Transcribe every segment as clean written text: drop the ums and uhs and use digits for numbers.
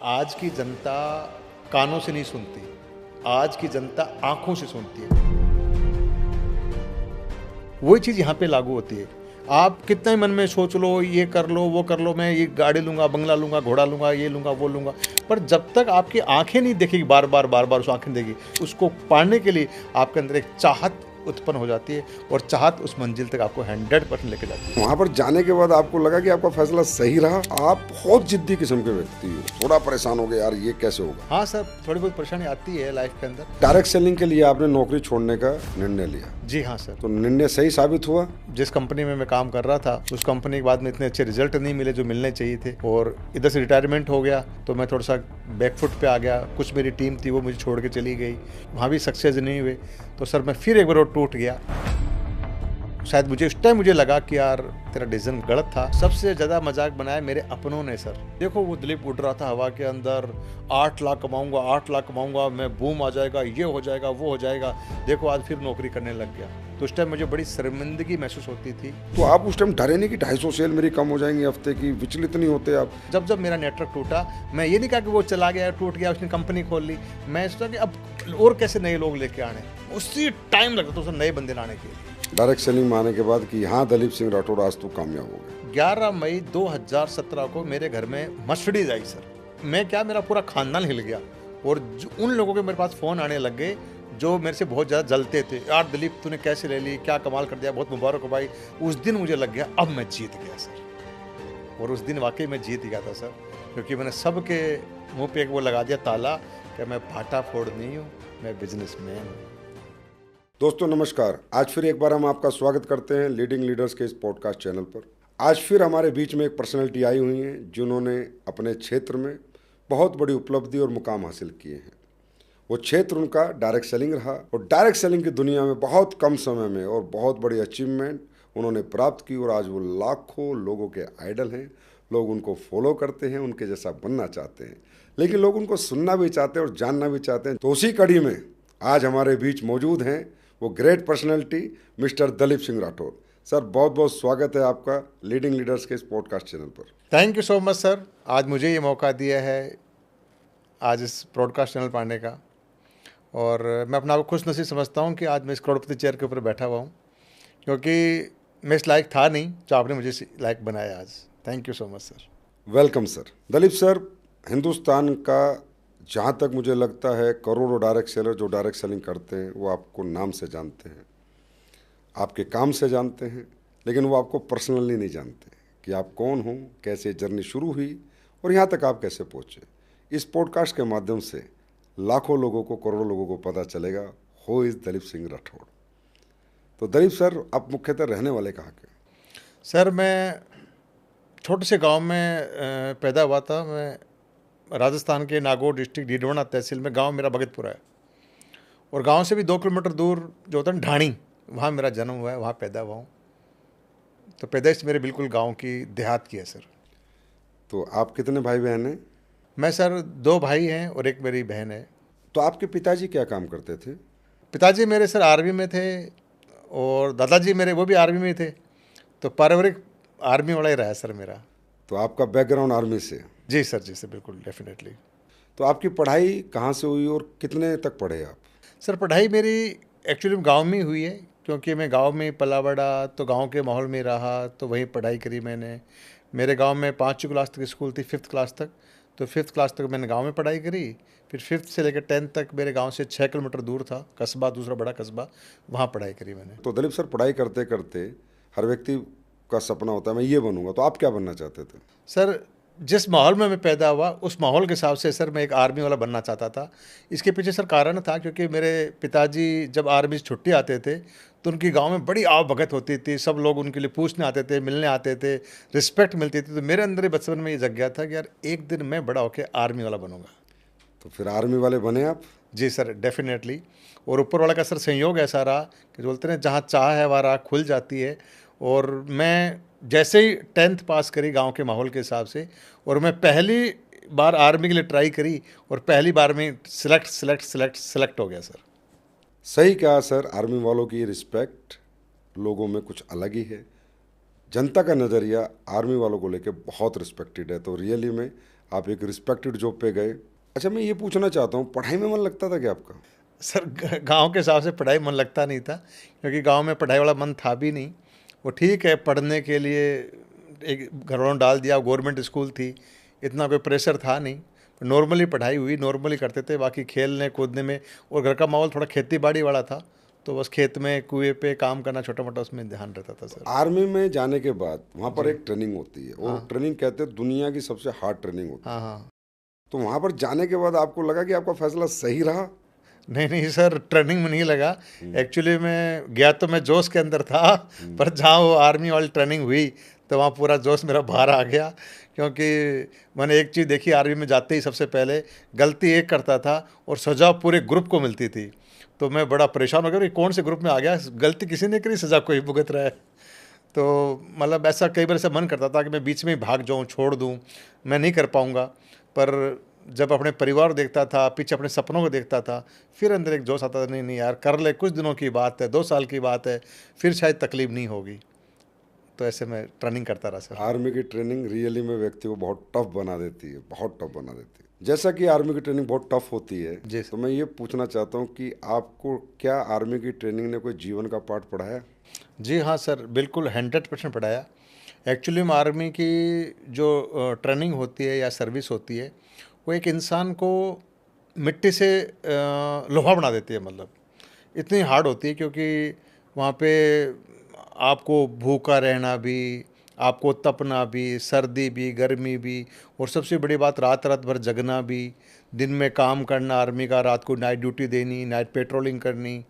आज की जनता कानों से नहीं सुनती, आज की जनता आंखों से सुनती है। वही चीज़ यहाँ पे लागू होती है। आप कितना ही मन में सोच लो, ये कर लो, वो कर लो, मैं ये गाड़ी लूँगा, बंगला लूँगा, घोड़ा लूँगा, ये लूँगा, वो लूँगा, पर जब तक आपकी आंखें नहीं देखेगी, बार बार उस आंखें देगी, उसको पाने के लिए आपके अंदर एक चाहत उत्पन्न हो जाती है और चाहत उस मंजिल तक आपको 100% लेके जाती है। वहाँ पर जाने के बाद आपको लगा कि आपका फैसला सही रहा। आप बहुत जिद्दी किस्म के व्यक्ति हो, थोड़ा परेशान हो गए, यार ये कैसे होगा। हाँ सर, थोड़ी बहुत परेशानी आती है लाइफ के अंदर। डायरेक्ट सेलिंग के लिए आपने नौकरी छोड़ने का निर्णय लिया। जी हाँ सर। तो निर्णय सही साबित हुआ। जिस कंपनी में मैं काम कर रहा था, उस कंपनी के बाद में इतने अच्छे रिजल्ट नहीं मिले जो मिलने चाहिए थे, और इधर से रिटायरमेंट हो गया तो मैं थोड़ा सा बैकफुट पे आ गया। कुछ मेरी टीम थी वो मुझे छोड़ के चली गई, वहाँ भी सक्सेस नहीं हुए, तो सर मैं फिर एक बार और टूट गया। शायद मुझे उस टाइम मुझे लगा कि यार तेरा डिसीजन गलत था। सबसे ज़्यादा मजाक बनाया मेरे अपनों ने सर। देखो वो दिलीप उड़ रहा था हवा के अंदर, 8 लाख कमाऊंगा, 8 लाख कमाऊंगा, मैं बूम आ जाएगा, ये हो जाएगा, वो हो जाएगा। देखो आज फिर नौकरी करने लग गया। तो उस टाइम मुझे बड़ी शर्मिंदगी महसूस होती थी। तो आप उस टाइम डरे नहीं कि 250 सेल मेरी कम हो जाएंगी हफ्ते की, विचलित नहीं होते आप? जब मेरा नेटवर्क टूटा, मैं ये नहीं कहा कि वो चला गया, टूट गया, उसने कंपनी खोल ली। मैं सोचा कि अब और कैसे नए लोग लेके आने, उसी टाइम लगता था उसे नए बंदे लाने के लिए। डायरेक्ट सेलिंग में आने के बाद कि हाँ दलीप सिंह राठौड़ आज तो कामयाब हो गए। 11 मई 2017 को मेरे घर में मर्सिडीज आई सर। मैं क्या, मेरा पूरा खानदान हिल गया, और उन लोगों के मेरे पास फ़ोन आने लग गए जो मेरे से बहुत ज़्यादा जलते थे। यार दिलीप तूने कैसे ले ली, क्या कमाल कर दिया, बहुत मुबारक हो भाई। उस दिन मुझे लग गया अब मैं जीत गया सर, और उस दिन वाकई मैं जीत गया था सर, क्योंकि मैंने सबके मुँह पे एक वो लगा दिया ताला कि मैं भाटा फोड़ नहीं हूँ, मैं बिजनेसमैन हूँ। दोस्तों नमस्कार, आज फिर एक बार हम आपका स्वागत करते हैं लीडिंग लीडर्स के इस पॉडकास्ट चैनल पर। आज फिर हमारे बीच में एक पर्सनैलिटी आई हुई हैं जिन्होंने अपने क्षेत्र में बहुत बड़ी उपलब्धि और मुकाम हासिल किए हैं। वो क्षेत्र उनका डायरेक्ट सेलिंग रहा, और डायरेक्ट सेलिंग की दुनिया में बहुत कम समय में और बहुत बड़ी अचीवमेंट उन्होंने प्राप्त की, और आज वो लाखों लोगों के आइडल हैं। लोग उनको फॉलो करते हैं, उनके जैसा बनना चाहते हैं, लेकिन लोग उनको सुनना भी चाहते हैं और जानना भी चाहते हैं। तो उसी कड़ी में आज हमारे बीच मौजूद हैं वो great personality mister Dalip Singh Rathore. Sir बहुत बहुत स्वागत है आपका लीडिंग लीडर्स के इस पॉडकास्ट चैनल पर। Thank you so much sir, आज मुझे ये मौका दिया है आज इस ब्रॉडकास्ट चैनल पर आने का, और मैं अपना आपको खुश नसीब समझता हूँ कि आज मैं इस करोड़पति चेयर के ऊपर बैठा हुआ हूँ, क्योंकि मैं इस लायक था नहीं जो आपने मुझे इस लायक बनाया आज। Thank you so much sir. Welcome sir. Dalip sir, Hindustan का जहाँ तक मुझे लगता है करोड़ों डायरेक्ट सेलर जो डायरेक्ट सेलिंग करते हैं वो आपको नाम से जानते हैं, आपके काम से जानते हैं, लेकिन वो आपको पर्सनली नहीं जानते कि आप कौन हो, कैसे जर्नी शुरू हुई और यहाँ तक आप कैसे पहुँचे। इस पॉडकास्ट के माध्यम से लाखों लोगों को, करोड़ों लोगों को पता चलेगा हो इज़ दलीप सिंह राठौड़। तो दलीप सर, आप मुख्यतः रहने वाले कहाँ के? सर मैं छोटे से गांव में पैदा हुआ था। मैं राजस्थान के नागौर डिस्ट्रिक्ट डीडवाना तहसील में, गांव मेरा भगतपुरा है, और गांव से भी 2 किलोमीटर दूर जो होता है ढाणी, वहाँ मेरा जन्म हुआ है, वहाँ पैदा हुआ हूँ। तो पैदाइश मेरे बिल्कुल गांव की, देहात की है सर। तो आप कितने भाई बहन हैं? मैं सर 2 भाई हैं और एक मेरी बहन है। तो आपके पिताजी क्या काम करते थे? पिताजी मेरे सर आर्मी में थे, और दादाजी मेरे वो भी आर्मी में थे, तो पारिवारिक आर्मी वाला ही रहा है सर मेरा। तो आपका बैकग्राउंड आर्मी से? जी सर, जी सर, बिल्कुल डेफिनेटली। तो आपकी पढ़ाई कहाँ से हुई और कितने तक पढ़े आप? सर पढ़ाई मेरी एक्चुअली गांव में ही हुई है, क्योंकि मैं गांव में पला बड़ा, तो गांव के माहौल में रहा, तो वहीं पढ़ाई करी मैंने। मेरे गांव में 5वीं क्लास तक स्कूल थी, 5th क्लास तक, तो 5th क्लास तक मैंने गांव में पढ़ाई करी। फिर 5th से लेकर 10th तक मेरे गांव से 6 किलोमीटर दूर था कस्बा, दूसरा बड़ा कस्बा, वहाँ पढ़ाई करी मैंने। तो दलीप सर, पढ़ाई करते करते हर व्यक्ति का सपना होता है मैं ये बनूंगा, तो आप क्या बनना चाहते थे? सर जिस माहौल में मैं पैदा हुआ, उस माहौल के हिसाब से सर मैं एक आर्मी वाला बनना चाहता था। इसके पीछे सर कारण था, क्योंकि मेरे पिताजी जब आर्मी से छुट्टी आते थे तो उनकी गांव में बड़ी आवभगत होती थी, सब लोग उनके लिए पूछने आते थे, मिलने आते थे, रिस्पेक्ट मिलती थी। तो मेरे अंदर ही बचपन में ये जग गया था कि यार एक दिन मैं बड़ा होकर आर्मी वाला बनूंगा। तो फिर आर्मी वाले बने आप? जी सर, डेफिनेटली। और ऊपर वाला का सर संयोग ऐसा रहा कि बोलते हैं जहाँ चाह है वहाँ राह खुल जाती है। और मैं जैसे ही 10th पास करी गांव के माहौल के हिसाब से, और मैं पहली बार आर्मी के लिए ट्राई करी, और पहली बार में सिलेक्ट हो गया सर। सही कहा सर, आर्मी वालों की रिस्पेक्ट लोगों में कुछ अलग ही है। जनता का नज़रिया आर्मी वालों को लेकर बहुत रिस्पेक्टेड है। तो रियली में आप एक रिस्पेक्टेड जॉब पे गए। अच्छा, मैं ये पूछना चाहता हूँ, पढ़ाई में मन लगता था क्या आपका? सर गांव के हिसाब से पढ़ाई मन लगता नहीं था, क्योंकि गांव में पढ़ाई वाला मन था भी नहीं। वो ठीक है, पढ़ने के लिए एक घर वालों ने डाल दिया, गवर्नमेंट स्कूल थी, इतना कोई प्रेशर था नहीं। नॉर्मली पढ़ाई हुई, नॉर्मली करते थे, बाकी खेलने कूदने में। और घर का माहौल थोड़ा खेती बाड़ी वाला था, तो बस खेत में कुएं पे काम करना, छोटा मोटा उसमें ध्यान रहता था सर। आर्मी में जाने के बाद वहाँ पर एक ट्रेनिंग होती है, और ट्रेनिंग कहते हैं दुनिया की सबसे हार्ड ट्रेनिंग होती है। हाँ हाँ। तो वहाँ पर जाने के बाद आपको लगा कि आपका फैसला सही रहा? नहीं नहीं सर, ट्रेनिंग में नहीं लगा। एक्चुअली मैं गया तो मैं जोश के अंदर था, पर जहाँ वो आर्मी वाली ट्रेनिंग हुई तो वहाँ पूरा जोश मेरा बाहर आ गया। क्योंकि मैंने एक चीज़ देखी, आर्मी में जाते ही सबसे पहले गलती एक करता था और सज़ा पूरे ग्रुप को मिलती थी। तो मैं बड़ा परेशान हो गया कि कौन से ग्रुप में आ गया, गलती किसी ने करी, सज़ा कोई भुगत रहा है। तो मतलब ऐसा कई बार ऐसा मन करता था कि मैं बीच में ही भाग जाऊँ, छोड़ दूँ, मैं नहीं कर पाऊँगा। पर जब अपने परिवार को देखता था, पीछे अपने सपनों को देखता था, फिर अंदर एक जोश आता था, नहीं नहीं यार कर ले, कुछ दिनों की बात है, 2 साल की बात है, फिर शायद तकलीफ नहीं होगी। तो ऐसे मैं ट्रेनिंग करता रहा सर। आर्मी की ट्रेनिंग रियली में व्यक्ति को बहुत टफ बना देती है, बहुत टफ बना देती है। जैसा कि आर्मी की ट्रेनिंग बहुत टफ होती है, जी तो मैं ये पूछना चाहता हूँ कि आपको क्या आर्मी की ट्रेनिंग ने कोई जीवन का पाठ पढ़ाया? जी हाँ सर, बिल्कुल 100% पढ़ाया। एक्चुअली में आर्मी की जो ट्रेनिंग होती है या सर्विस होती है, वो एक इंसान को मिट्टी से लोहा बना देती है। मतलब इतनी हार्ड होती है, क्योंकि वहाँ पे आपको भूखा रहना भी, आपको तपना भी, सर्दी भी, गर्मी भी, और सबसे बड़ी बात रात रात भर जगना भी, दिन में काम करना आर्मी का, रात को नाइट ड्यूटी देनी, नाइट पेट्रोलिंग करनी,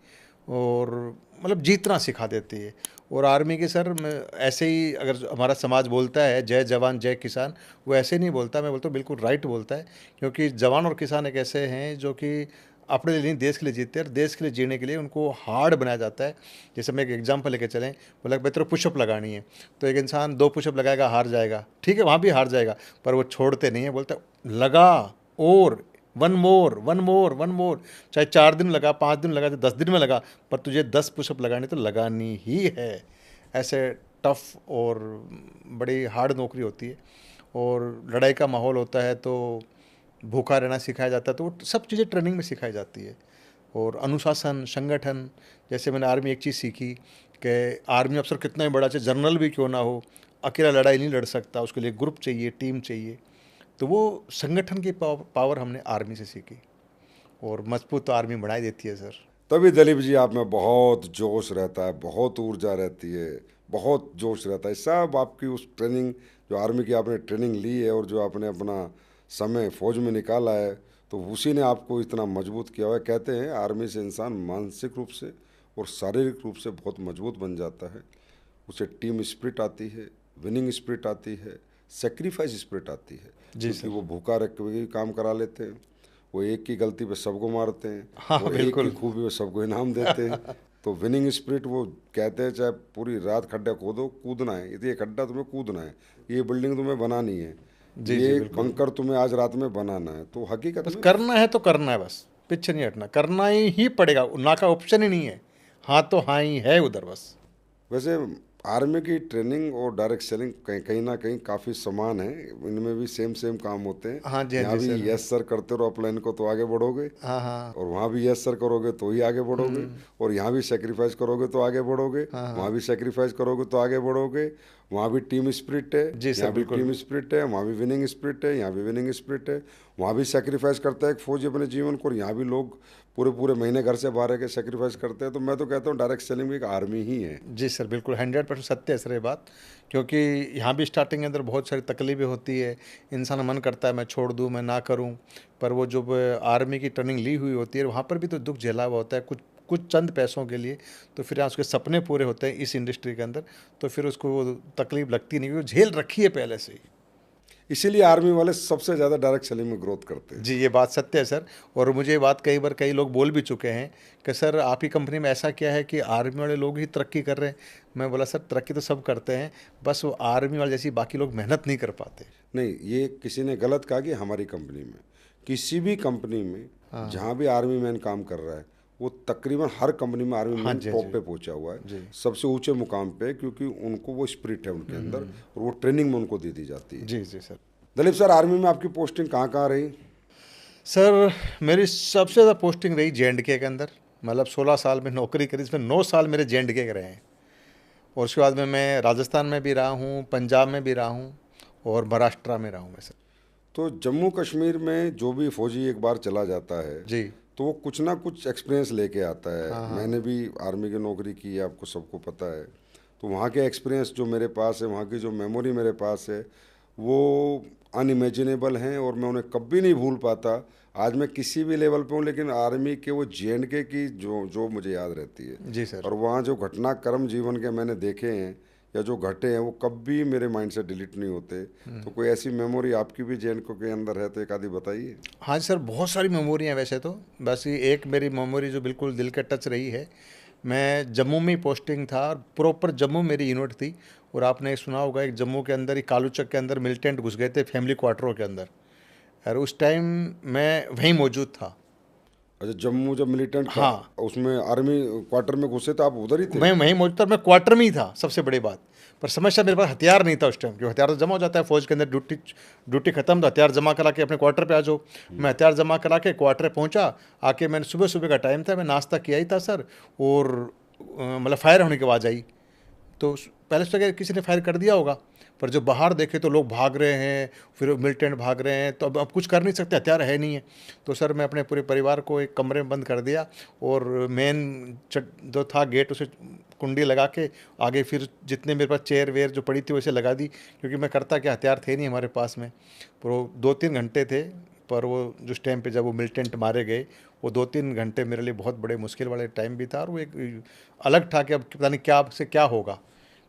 और मतलब जीतना सिखा देती है। और आर्मी के सर, मैं ऐसे ही, अगर हमारा समाज बोलता है जय जवान जय किसान, वो ऐसे नहीं बोलता, मैं बोलता हूँ बिल्कुल राइट बोलता है। क्योंकि जवान और किसान एक ऐसे हैं जो कि अपने लिए नहीं, देश के लिए जीते हैं, और देश के लिए जीने के लिए उनको हार्ड बनाया जाता है। जैसे मैं एक एग्जांपल लेके चलें, बोला कि बेहतर पुशअप लगानी है, तो एक इंसान 2 पुशअप लगाएगा, हार जाएगा, ठीक है, वहाँ भी हार जाएगा, पर वो छोड़ते नहीं है, बोलते लगा, और 1 मोर 1 मोर 1 मोर, चाहे 4 दिन लगा, 5 दिन लगा, 10 दिन में लगा, पर तुझे 10 पुशअप लगानी तो लगानी ही है। ऐसे टफ और बड़ी हार्ड नौकरी होती है, और लड़ाई का माहौल होता है, तो भूखा रहना सिखाया जाता है, तो वो सब चीज़ें ट्रेनिंग में सिखाई जाती है। और अनुशासन, संगठन, जैसे मैंने आर्मी एक चीज़ सीखी कि आर्मी अफसर कितना ही बड़ा, चाहे जनरल भी क्यों ना हो, अकेला लड़ाई नहीं लड़ सकता, उसके लिए ग्रुप चाहिए, टीम चाहिए। तो वो संगठन की पावर हमने आर्मी से सीखी, और मजबूत तो आर्मी बढ़ाई देती है सर। तभी दिलीप जी आप में बहुत जोश रहता है, बहुत ऊर्जा रहती है, बहुत जोश रहता है। सब आपकी उस ट्रेनिंग, जो आर्मी की आपने ट्रेनिंग ली है और जो आपने अपना समय फौज में निकाला है, तो उसी ने आपको इतना मजबूत किया हुआ है। कहते हैं आर्मी से इंसान मानसिक रूप से और शारीरिक रूप से बहुत मजबूत बन जाता है। उसे टीम स्पिरिट आती है, विनिंग स्पिरिट आती है, सेक्रीफाइस स्पिरिट आती है, क्योंकि वो भूखा रख के भी काम करा लेते हैं, वो एक की गलती पे सबको मारते हैं, हाँ और एक की खूबी पे सबको इनाम देते हैं। तो विनिंग स्पिरिट, वो कहते हैं चाहे पूरी रात खड्डा खोदो, कूदना है, ये खड्डा तुम्हें कूदना है, ये बिल्डिंग तुम्हें बनानी है, ये बंकर तुम्हें आज रात में बनाना है। तो हकीकत बस में करना है तो करना है, बस पीछे नहीं हटना, करना ही पड़ेगा, ना का ऑप्शन ही नहीं है, हाँ तो हाँ ही है उधर बस। वैसे आर्मी की ट्रेनिंग और डायरेक्ट सेलिंग कहीं कहीं ना कहीं काफ़ी समान है, इनमें भी सेम काम होते हैं। हाँ जी, हाँ यहाँ जी भी सर। यस सर करते रहो अपलाइन को तो आगे बढ़ोगे, हाँ हाँ और वहाँ भी यस सर करोगे तो ही आगे बढ़ोगे, और यहाँ भी सेक्रीफाइस करोगे तो आगे बढ़ोगे, वहाँ भी सेक्रीफाइस करोगे तो आगे बढ़ोगे। वहाँ भी टीम स्पिरिट है, जी सर, यहाँ भी बिल्कुल। टीम स्पिरिट है, वहाँ भी विनिंग स्पिरिट है, यहाँ भी विनिंग स्पिरिट है। वहाँ भी सेक्रीफाइस करता है एक फौजी अपने जीवन को, और यहाँ भी लोग पूरे पूरे महीने घर से बाहर रह के सेक्रीफाइस करते हैं। तो मैं तो कहता हूँ डायरेक्ट सेलिंग भी एक आर्मी ही है। जी सर, बिल्कुल 100% सत्य है सर ये बात। क्योंकि यहाँ भी स्टार्टिंग के अंदर बहुत सारी तकलीफें होती है, इंसान मन करता है मैं छोड़ दूँ, मैं ना करूँ, पर वो जो आर्मी की ट्रेनिंग ली हुई होती है, वहाँ पर भी तो दुख झेला हुआ होता है, कुछ कुछ चंद पैसों के लिए। तो फिर यहाँ उसके सपने पूरे होते हैं इस इंडस्ट्री के अंदर, तो फिर उसको वो तकलीफ लगती नहीं, क्योंकि झेल रखी है पहले से ही। इसीलिए आर्मी वाले सबसे ज़्यादा डायरेक्ट सेलिंग में ग्रोथ करते हैं। जी, ये बात सत्य है सर। और मुझे ये बात कई बार कई लोग बोल भी चुके हैं कि सर आप ही कंपनी में ऐसा क्या है कि आर्मी वाले लोग ही तरक्की कर रहे हैं। मैं बोला सर तरक्की तो सब करते हैं, बस वो आर्मी वाले जैसी बाकी लोग मेहनत नहीं कर पाते। नहीं, ये किसी ने गलत कहा कि हमारी कंपनी में, किसी भी कंपनी में जहाँ भी आर्मी मैन काम कर रहा है, वो तकरीबन हर कंपनी में आर्मी मैन टॉप पे पहुंचा हुआ है, सबसे ऊंचे मुकाम पे, क्योंकि उनको वो स्पिरिट है उनके अंदर, और वो ट्रेनिंग में उनको दे दी जाती है। जी जी सर। दलीप सर, आर्मी में आपकी पोस्टिंग कहाँ कहाँ रही? सर मेरी सबसे ज़्यादा पोस्टिंग रही जे.एंड.के के अंदर। मतलब 16 साल में नौकरी करी, इसमें 9 साल मेरे जे.एंड.के के रहे हैं। और उसके बाद में मैं राजस्थान में भी रहा हूँ, पंजाब में भी रहा हूँ और महाराष्ट्र में रहा हूँ मैं सर। तो जम्मू कश्मीर में जो भी फौजी एक बार चला जाता है जी। तो वो कुछ ना कुछ एक्सपीरियंस लेके आता है। हाँ हाँ। मैंने भी आर्मी की नौकरी की है, आपको सबको पता है। तो वहाँ के एक्सपीरियंस जो मेरे पास है, वहाँ की जो मेमोरी मेरे पास है, वो अनइमेजिनेबल हैं और मैं उन्हें कभी नहीं भूल पाता। आज मैं किसी भी लेवल पे हूँ, लेकिन आर्मी के वो जे.एंड.के की जो जो मुझे याद रहती है। जी सर। और वहाँ जो घटनाक्रम जीवन के मैंने देखे हैं या जो घटे हैं, वो कभी मेरे माइंड से डिलीट नहीं होते। तो कोई ऐसी मेमोरी आपकी भी जे.एंड.के के अंदर है तो एक आधी बताइए। हाँ जी सर, बहुत सारी मेमोरी हैं वैसे तो। बस ये एक मेरी मेमोरी जो बिल्कुल दिल के टच रही है। मैं जम्मू में ही पोस्टिंग था और प्रॉपर जम्मू मेरी यूनिट थी। और आपने सुना होगा, एक जम्मू के अंदर ही कालूचक के अंदर मिलिटेंट घुस गए थे फैमिली क्वार्टरों के अंदर। और उस टाइम मैं वहीं मौजूद था। अच्छा, जम्मू जब मिलिटेंट का हाँ, उसमें आर्मी क्वार्टर में घुसे तो आप उधर ही थे? मैं वहीं मौजूद था, मैं क्वार्टर में ही था, सबसे बड़ी बात। पर समस्या, मेरे पास हथियार नहीं था उस टाइम, क्योंकि हथियार तो जमा हो जाता है फौज के अंदर। ड्यूटी ड्यूटी खत्म तो हथियार जमा करा के अपने क्वार्टर पे आ जाओ। मैं हथियार जमा करा के क्वार्टर पहुंचा। आके मैंने सुबह सुबह का टाइम था, मैं नाश्ता किया ही था सर। और मतलब फायर होने की आवाज़ आई। तो पहले सोचा कि किसी ने फायर कर दिया होगा, पर जब बाहर देखे तो लोग भाग रहे हैं, फिर मिलिटेंट भाग रहे हैं। तो अब कुछ कर नहीं सकते, हथियार है नहीं है। तो सर मैं अपने पूरे परिवार को एक कमरे में बंद कर दिया और मेन जो था गेट, उसे कुंडी लगा के आगे फिर जितने मेरे पास चेयर वेयर जो पड़ी थी वैसे लगा दी, क्योंकि मैं करता क्या, हथियार थे नहीं हमारे पास में। पर वो 2-3 घंटे थे। पर वो जिस टाइम पे जब वो मिलिटेंट मारे गए, वो 2-3 घंटे मेरे लिए बहुत बड़े मुश्किल वाले टाइम भी था। और वो एक अलग था कि अब पता नहीं क्या से क्या होगा,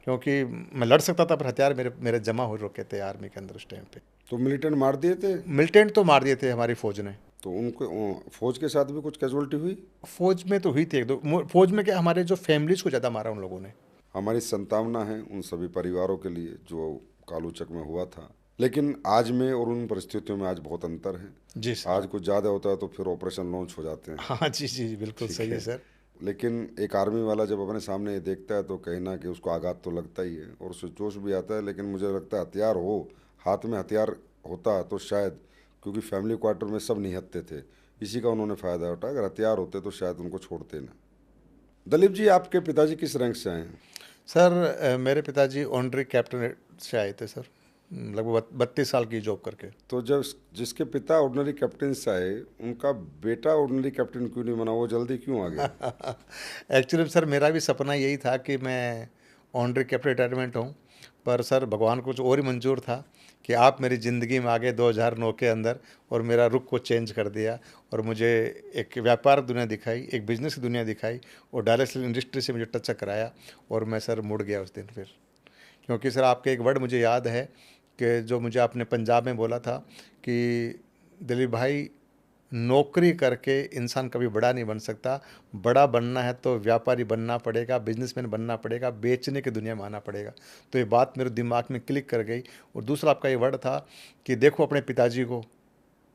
क्योंकि मैं लड़ सकता था पर हथियार मेरे मेरे जमा हो रखे थे आर्मी के अंदर उस टाइम पे। तो मिलिटेंट मार दिए थे? मिलिटेंट तो मार दिए थे हमारी फौज ने। तो उनको फौज के साथ भी कुछ कैजुअलिटी हुई? फौज में तो हुई थी एक दो। फौज में क्या, हमारे जो फैमिलीज को ज़्यादा मारा उन लोगों ने। हमारी संतावना है उन सभी परिवारों के लिए जो कालूचक में हुआ था। लेकिन आज में और उन परिस्थितियों में आज बहुत अंतर है। जी सर। आज कुछ ज़्यादा होता है तो फिर ऑपरेशन लॉन्च हो जाते हैं। हाँ जी जी जी, बिल्कुल ठीक सही है। है सर। लेकिन एक आर्मी वाला जब अपने सामने ये देखता है तो कहीं ना कि उसको आघात तो लगता ही है और उसे जोश भी आता है। लेकिन मुझे लगता है हथियार हो, हाथ में हथियार होता तो शायद, क्योंकि फैमिली क्वार्टर में सब निहत्थे थे, इसी का उन्होंने फ़ायदा उठाया। अगर हथियार होते तो शायद उनको छोड़ते ना। दलीप जी, आपके पिताजी किस रैंक से आए हैं? सर मेरे पिताजी ऑनरी कैप्टन से आए थे सर, लगभग 32 साल की जॉब करके। तो जब जिसके पिता ऑर्डिनरी कैप्टन से आए, उनका बेटा ऑर्डिनरी कैप्टन क्यों नहीं बना? वो जल्दी क्यों आ गया? एक्चुअली सर मेरा भी सपना यही था कि मैं ऑनरी कैप्टन रिटायरमेंट हूँ। पर सर भगवान को कुछ और ही मंजूर था कि आप मेरी ज़िंदगी में आ गए 2009 के अंदर और मेरा रुख को चेंज कर दिया। और मुझे एक व्यापार दुनिया दिखाई, एक बिजनेस की दुनिया दिखाई और डायरेक्ट इंडस्ट्री से मुझे टच कराया। और मैं सर मुड़ गया उस दिन फिर। क्योंकि सर आपके एक वर्ड मुझे याद है कि जो मुझे आपने पंजाब में बोला था कि दिलीप भाई, नौकरी करके इंसान कभी बड़ा नहीं बन सकता। बड़ा बनना है तो व्यापारी बनना पड़ेगा, बिजनेसमैन बनना पड़ेगा, बेचने की दुनिया में आना पड़ेगा। तो ये बात मेरे दिमाग में क्लिक कर गई। और दूसरा आपका ये वर्ड था कि देखो अपने पिताजी को,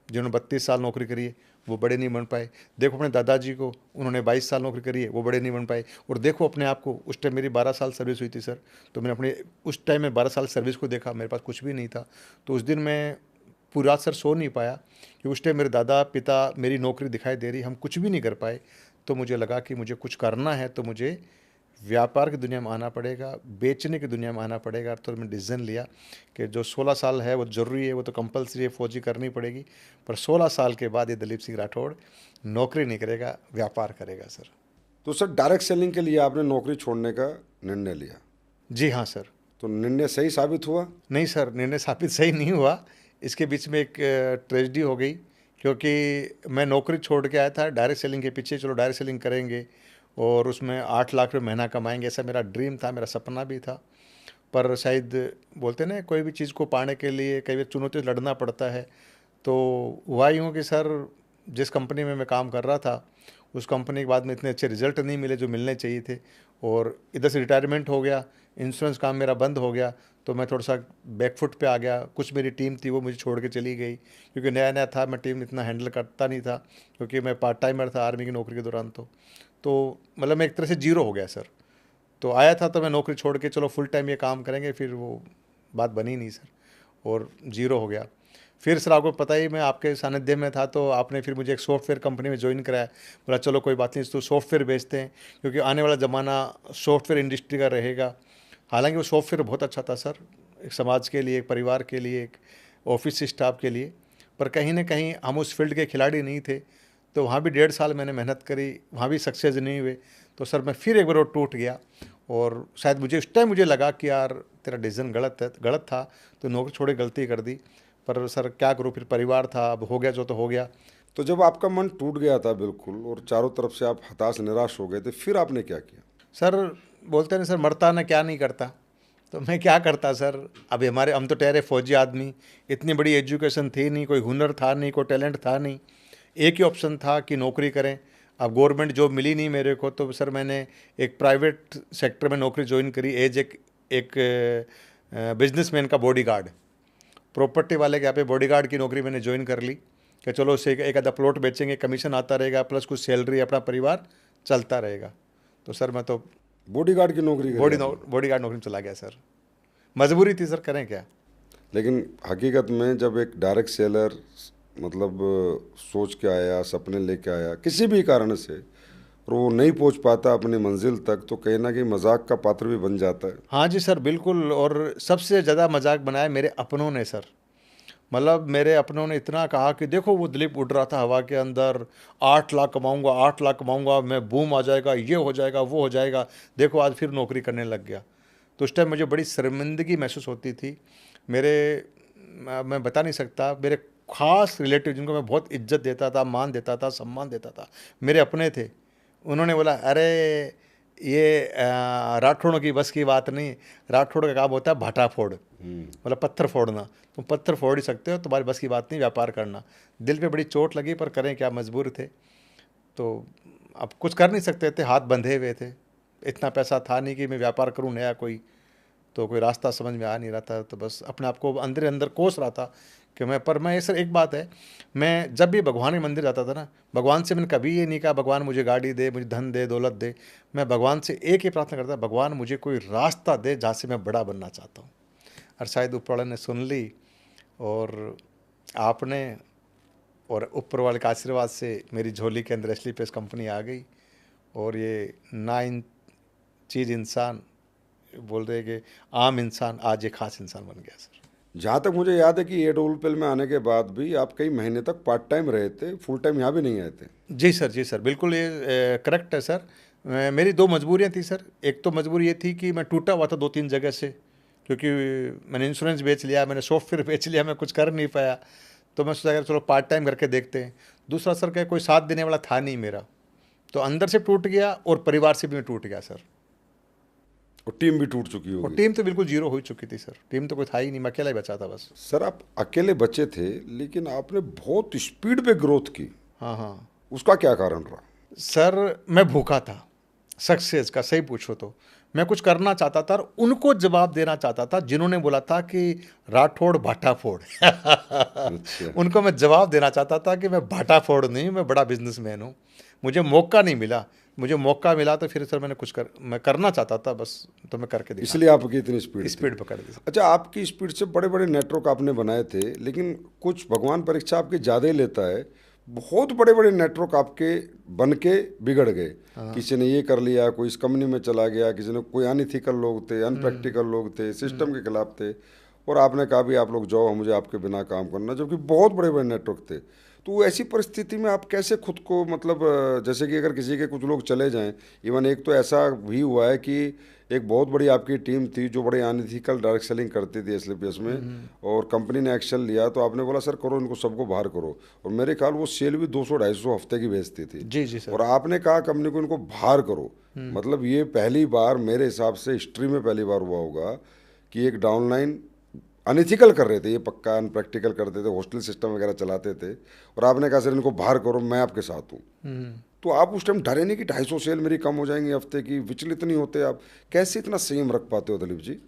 जिन्होंने 32 साल नौकरी करी है, वो बड़े नहीं बन पाए। देखो अपने दादाजी को, उन्होंने 22 साल नौकरी करी है, वो बड़े नहीं बन पाए। और देखो अपने आप को, उस टाइम मेरी 12 साल सर्विस हुई थी सर। तो मैंने अपने उस टाइम में 12 साल सर्विस को देखा, मेरे पास कुछ भी नहीं था। तो उस दिन मैं पूरी रात सर सो नहीं पाया कि उस टाइम मेरे दादा पिता, मेरी नौकरी दिखाई दे रही, हम कुछ भी नहीं कर पाए। तो मुझे लगा कि मुझे कुछ करना है तो मुझे व्यापार की दुनिया में आना पड़ेगा, बेचने की दुनिया में आना पड़ेगा। तो मैंने डिसीजन लिया कि जो 16 साल है वो ज़रूरी है, वो तो कंपलसरी है, फौजी करनी पड़ेगी। पर 16 साल के बाद ये दलीप सिंह राठौड़ नौकरी नहीं करेगा, व्यापार करेगा सर। तो सर, डायरेक्ट सेलिंग के लिए आपने नौकरी छोड़ने का निर्णय लिया? जी हाँ सर। तो निर्णय सही साबित हुआ? नहीं सर, निर्णय साबित सही नहीं हुआ। इसके बीच में एक ट्रेजेडी हो गई, क्योंकि मैं नौकरी छोड़ के आया था डायरेक्ट सेलिंग के पीछे। चलो डायरेक्ट सेलिंग करेंगे और उसमें 8 लाख रुपये महीना कमाएंगे, ऐसा मेरा ड्रीम था, मेरा सपना भी था। पर शायद बोलते ना, कोई भी चीज़ को पाने के लिए कई बार चुनौती से लड़ना पड़ता है। तो हुआ यूँ कि सर, जिस कंपनी में मैं काम कर रहा था, उस कंपनी के बाद में इतने अच्छे रिजल्ट नहीं मिले जो मिलने चाहिए थे। और इधर से रिटायरमेंट हो गया, इंश्योरेंस काम मेरा बंद हो गया। तो मैं थोड़ा सा बैकफुट पे आ गया। कुछ मेरी टीम थी वो मुझे छोड़ के चली गई, क्योंकि नया नया था, मैं टीम इतना हैंडल करता नहीं था, क्योंकि मैं पार्ट टाइमर था आर्मी की नौकरी के दौरान। तो मतलब मैं एक तरह से जीरो हो गया सर। तो आया था तो मैं नौकरी छोड़ के चलो फुल टाइम ये काम करेंगे, फिर वो बात बनी नहीं सर और जीरो हो गया। फिर सर आपको पता ही, मैं आपके सानिध्य में था तो आपने फिर मुझे एक सॉफ्टवेयर कंपनी में ज्वाइन कराया। बोला चलो कोई बात नहीं, तो सॉफ्टवेयर बेचते हैं, क्योंकि आने वाला ज़माना सॉफ्टवेयर इंडस्ट्री का रहेगा। हालांकि वो सॉफ्टवेयर बहुत अच्छा था सर, एक समाज के लिए, एक परिवार के लिए, एक ऑफिस स्टाफ के लिए। पर कहीं ना कहीं हम उस फील्ड के खिलाड़ी नहीं थे, तो वहाँ भी 1.5 साल मैंने मेहनत करी, वहाँ भी सक्सेस नहीं हुए। तो सर मैं फिर एक बार वो टूट गया, और शायद मुझे उस टाइम मुझे लगा कि यार तेरा डिसीजन गलत था, तो नौकरी छोड़े गलती कर दी। पर सर क्या करूँ, फिर परिवार था, अब हो गया जो तो हो गया। तो जब आपका मन टूट गया था बिल्कुल और चारों तरफ से आप हताश निराश हो गए थे, फिर आपने क्या किया? सर बोलते हैं ना सर, मरता ना क्या नहीं करता, तो मैं क्या करता सर। अभी हम तो ठहरे फौजी आदमी, इतनी बड़ी एजुकेशन थी नहीं, कोई हुनर था नहीं, कोई टैलेंट था नहीं, एक ही ऑप्शन था कि नौकरी करें। अब गवर्नमेंट जॉब मिली नहीं मेरे को, तो सर मैंने एक प्राइवेट सेक्टर में नौकरी ज्वाइन करी एज एक बिजनेसमैन का बॉडीगार्ड। प्रॉपर्टी वाले के यहाँ पे बॉडीगार्ड की नौकरी मैंने ज्वाइन कर ली, कि चलो उससे एक आधा प्लॉट बेचेंगे, कमीशन आता रहेगा, प्लस कुछ सैलरी, अपना परिवार चलता रहेगा। तो सर मैं तो बॉडीगार्ड की नौकरी करी आपने? बॉडीगार्ड नौकरी में चला गया सर, मजबूरी थी सर, करें क्या। लेकिन हकीकत में जब एक डायरेक्ट सेलर मतलब सोच के आया, सपने लेके आया किसी भी कारण से, और वो नहीं पहुंच पाता अपनी मंजिल तक, तो कहीं ना कहीं मजाक का पात्र भी बन जाता है। हाँ जी सर बिल्कुल, और सबसे ज़्यादा मजाक बनाया मेरे अपनों ने सर। मतलब मेरे अपनों ने इतना कहा कि देखो वो दिलीप उड़ रहा था हवा के अंदर, 8 लाख कमाऊंगा, 8 लाख कमाऊंगा, मैं बूम आ जाएगा, ये हो जाएगा, वो हो जाएगा, देखो आज फिर नौकरी करने लग गया। तो उस टाइम मुझे बड़ी शर्मिंदगी महसूस होती थी। मेरे मैं बता नहीं सकता, मेरे खास रिलेटिव जिनको मैं बहुत इज्जत देता था, मान देता था, सम्मान देता था, मेरे अपने थे। उन्होंने बोला अरे ये राठौड़ों की बस की बात नहीं, राठौड़ का काम होता है भाटा फोड़, मतलब पत्थर फोड़ना, तुम पत्थर फोड़ ही सकते हो, तुम्हारी बस की बात नहीं व्यापार करना। दिल पे बड़ी चोट लगी, पर करें क्या, मजबूर थे। तो अब कुछ कर नहीं सकते थे, हाथ बंधे हुए थे, इतना पैसा था नहीं कि मैं व्यापार करूं नया कोई, तो कोई रास्ता समझ में आ नहीं रहा था। तो बस अपने आप को अंदर अंदर कोस रहा था कि मैं ये सर एक बात है, मैं जब भी भगवान के मंदिर जाता था ना, भगवान से मैंने कभी ये नहीं कहा भगवान मुझे गाड़ी दे, मुझे धन दे, दौलत दे। मैं भगवान से एक ही प्रार्थना करता, भगवान मुझे कोई रास्ता दे जहाँ से मैं बड़ा बनना चाहता हूँ। और शायद ऊपर वाले ने सुन ली, और आपने और ऊपर वाले के आशीर्वाद से मेरी झोली के अंदर एसली पेस कंपनी आ गई। और ये ना इन चीज़ इंसान बोल रहे कि आम इंसान आज एक खास इंसान बन गया सर। जहाँ तक मुझे याद है कि एडोलपेल में आने के बाद भी आप कई महीने तक पार्ट टाइम रहे थे, फुल टाइम यहाँ भी नहीं आए थे। जी सर बिल्कुल, ये करेक्ट है सर। मेरी दो मजबूरियाँ थी सर। एक तो मजबूरी ये थी कि मैं टूटा हुआ था 2-3 जगह से, क्योंकि मैंने इंश्योरेंस बेच लिया, मैंने सॉफ्टवेयर बेच लिया, मैं कुछ कर नहीं पाया। तो मैं सोचा चलो पार्ट टाइम करके देखते हैं। दूसरा सर क्या, कोई साथ देने वाला था नहीं मेरा, तो अंदर से टूट गया और परिवार से भी मैं टूट गया सर। और टीम भी टूट चुकी और होगी। टीम तो बिल्कुल जीरो हो चुकी थी सर, टीम तो कोई था ही नहीं, मैं अकेला ही बचा था बस। सर आप अकेले बचे थे, लेकिन आपने बहुत स्पीड पे ग्रोथ की, हाँ हाँ उसका क्या कारण रहा? सर, मैं भूखा था सक्सेस का, सही पूछो तो। मैं कुछ करना चाहता था और उनको जवाब देना चाहता था जिन्होंने बोला था कि राठौड़ भाटा फोड़। अच्छा। उनको मैं जवाब देना चाहता था कि मैं भाटा फोड़ नहीं, मैं बड़ा बिजनेसमैन हूँ। मुझे मौका नहीं मिला, मुझे मौका मिला तो फिर सर मैं करना चाहता था बस, तो मैं करके दिखा। इसलिए आपकी इतनी स्पीड स्पीड पकड़ दी। अच्छा, आपकी स्पीड से बड़े बड़े नेटवर्क आपने बनाए थे, लेकिन कुछ भगवान परीक्षा आपकी ज़्यादा ही लेता है। बहुत बड़े बड़े नेटवर्क आपके बन के बिगड़ गए। किसी ने ये कर लिया, कोई इस कंपनी में चला गया, किसी ने, कोई अनइथिकल लोग थे, अनप्रैक्टिकल लोग थे, सिस्टम के खिलाफ थे, और आपने कहा भी आप लोग जाओ, मुझे आपके बिना काम करना, जबकि बहुत बड़े बड़े नेटवर्क थे। तो ऐसी परिस्थिति में आप कैसे खुद को, मतलब जैसे कि अगर किसी के कुछ लोग चले जाएं, इवन एक तो ऐसा भी हुआ है कि एक बहुत बड़ी आपकी टीम थी जो बड़े अनइथिकल डायरेक्ट सेलिंग करती थी एसलीपीएस में, और कंपनी ने एक्शन लिया तो आपने बोला सर करो, इनको सबको बाहर करो, और मेरे ख्याल वो सेल भी 200-250 हफ्ते की भेजती थी। जी सर। और आपने कहा कंपनी को इनको बाहर करो। मतलब ये पहली बार मेरे हिसाब से हिस्ट्री में पहली बार हुआ होगा कि एक डाउनलाइन अनइथिकल कर रहे थे, ये पक्का अनप्रैक्टिकल करते थे, हॉस्टल सिस्टम वगैरह चलाते थे, और आपने कहा सर इनको बाहर करो, मैं आपके साथ हूँ। तो आप उस टाइम डरे नहीं कि 250 सेल मेरी कम हो जाएंगी हफ्ते की, विचलित नहीं होते आप? कैसे इतना संयम रख पाते हो दिलीप जी?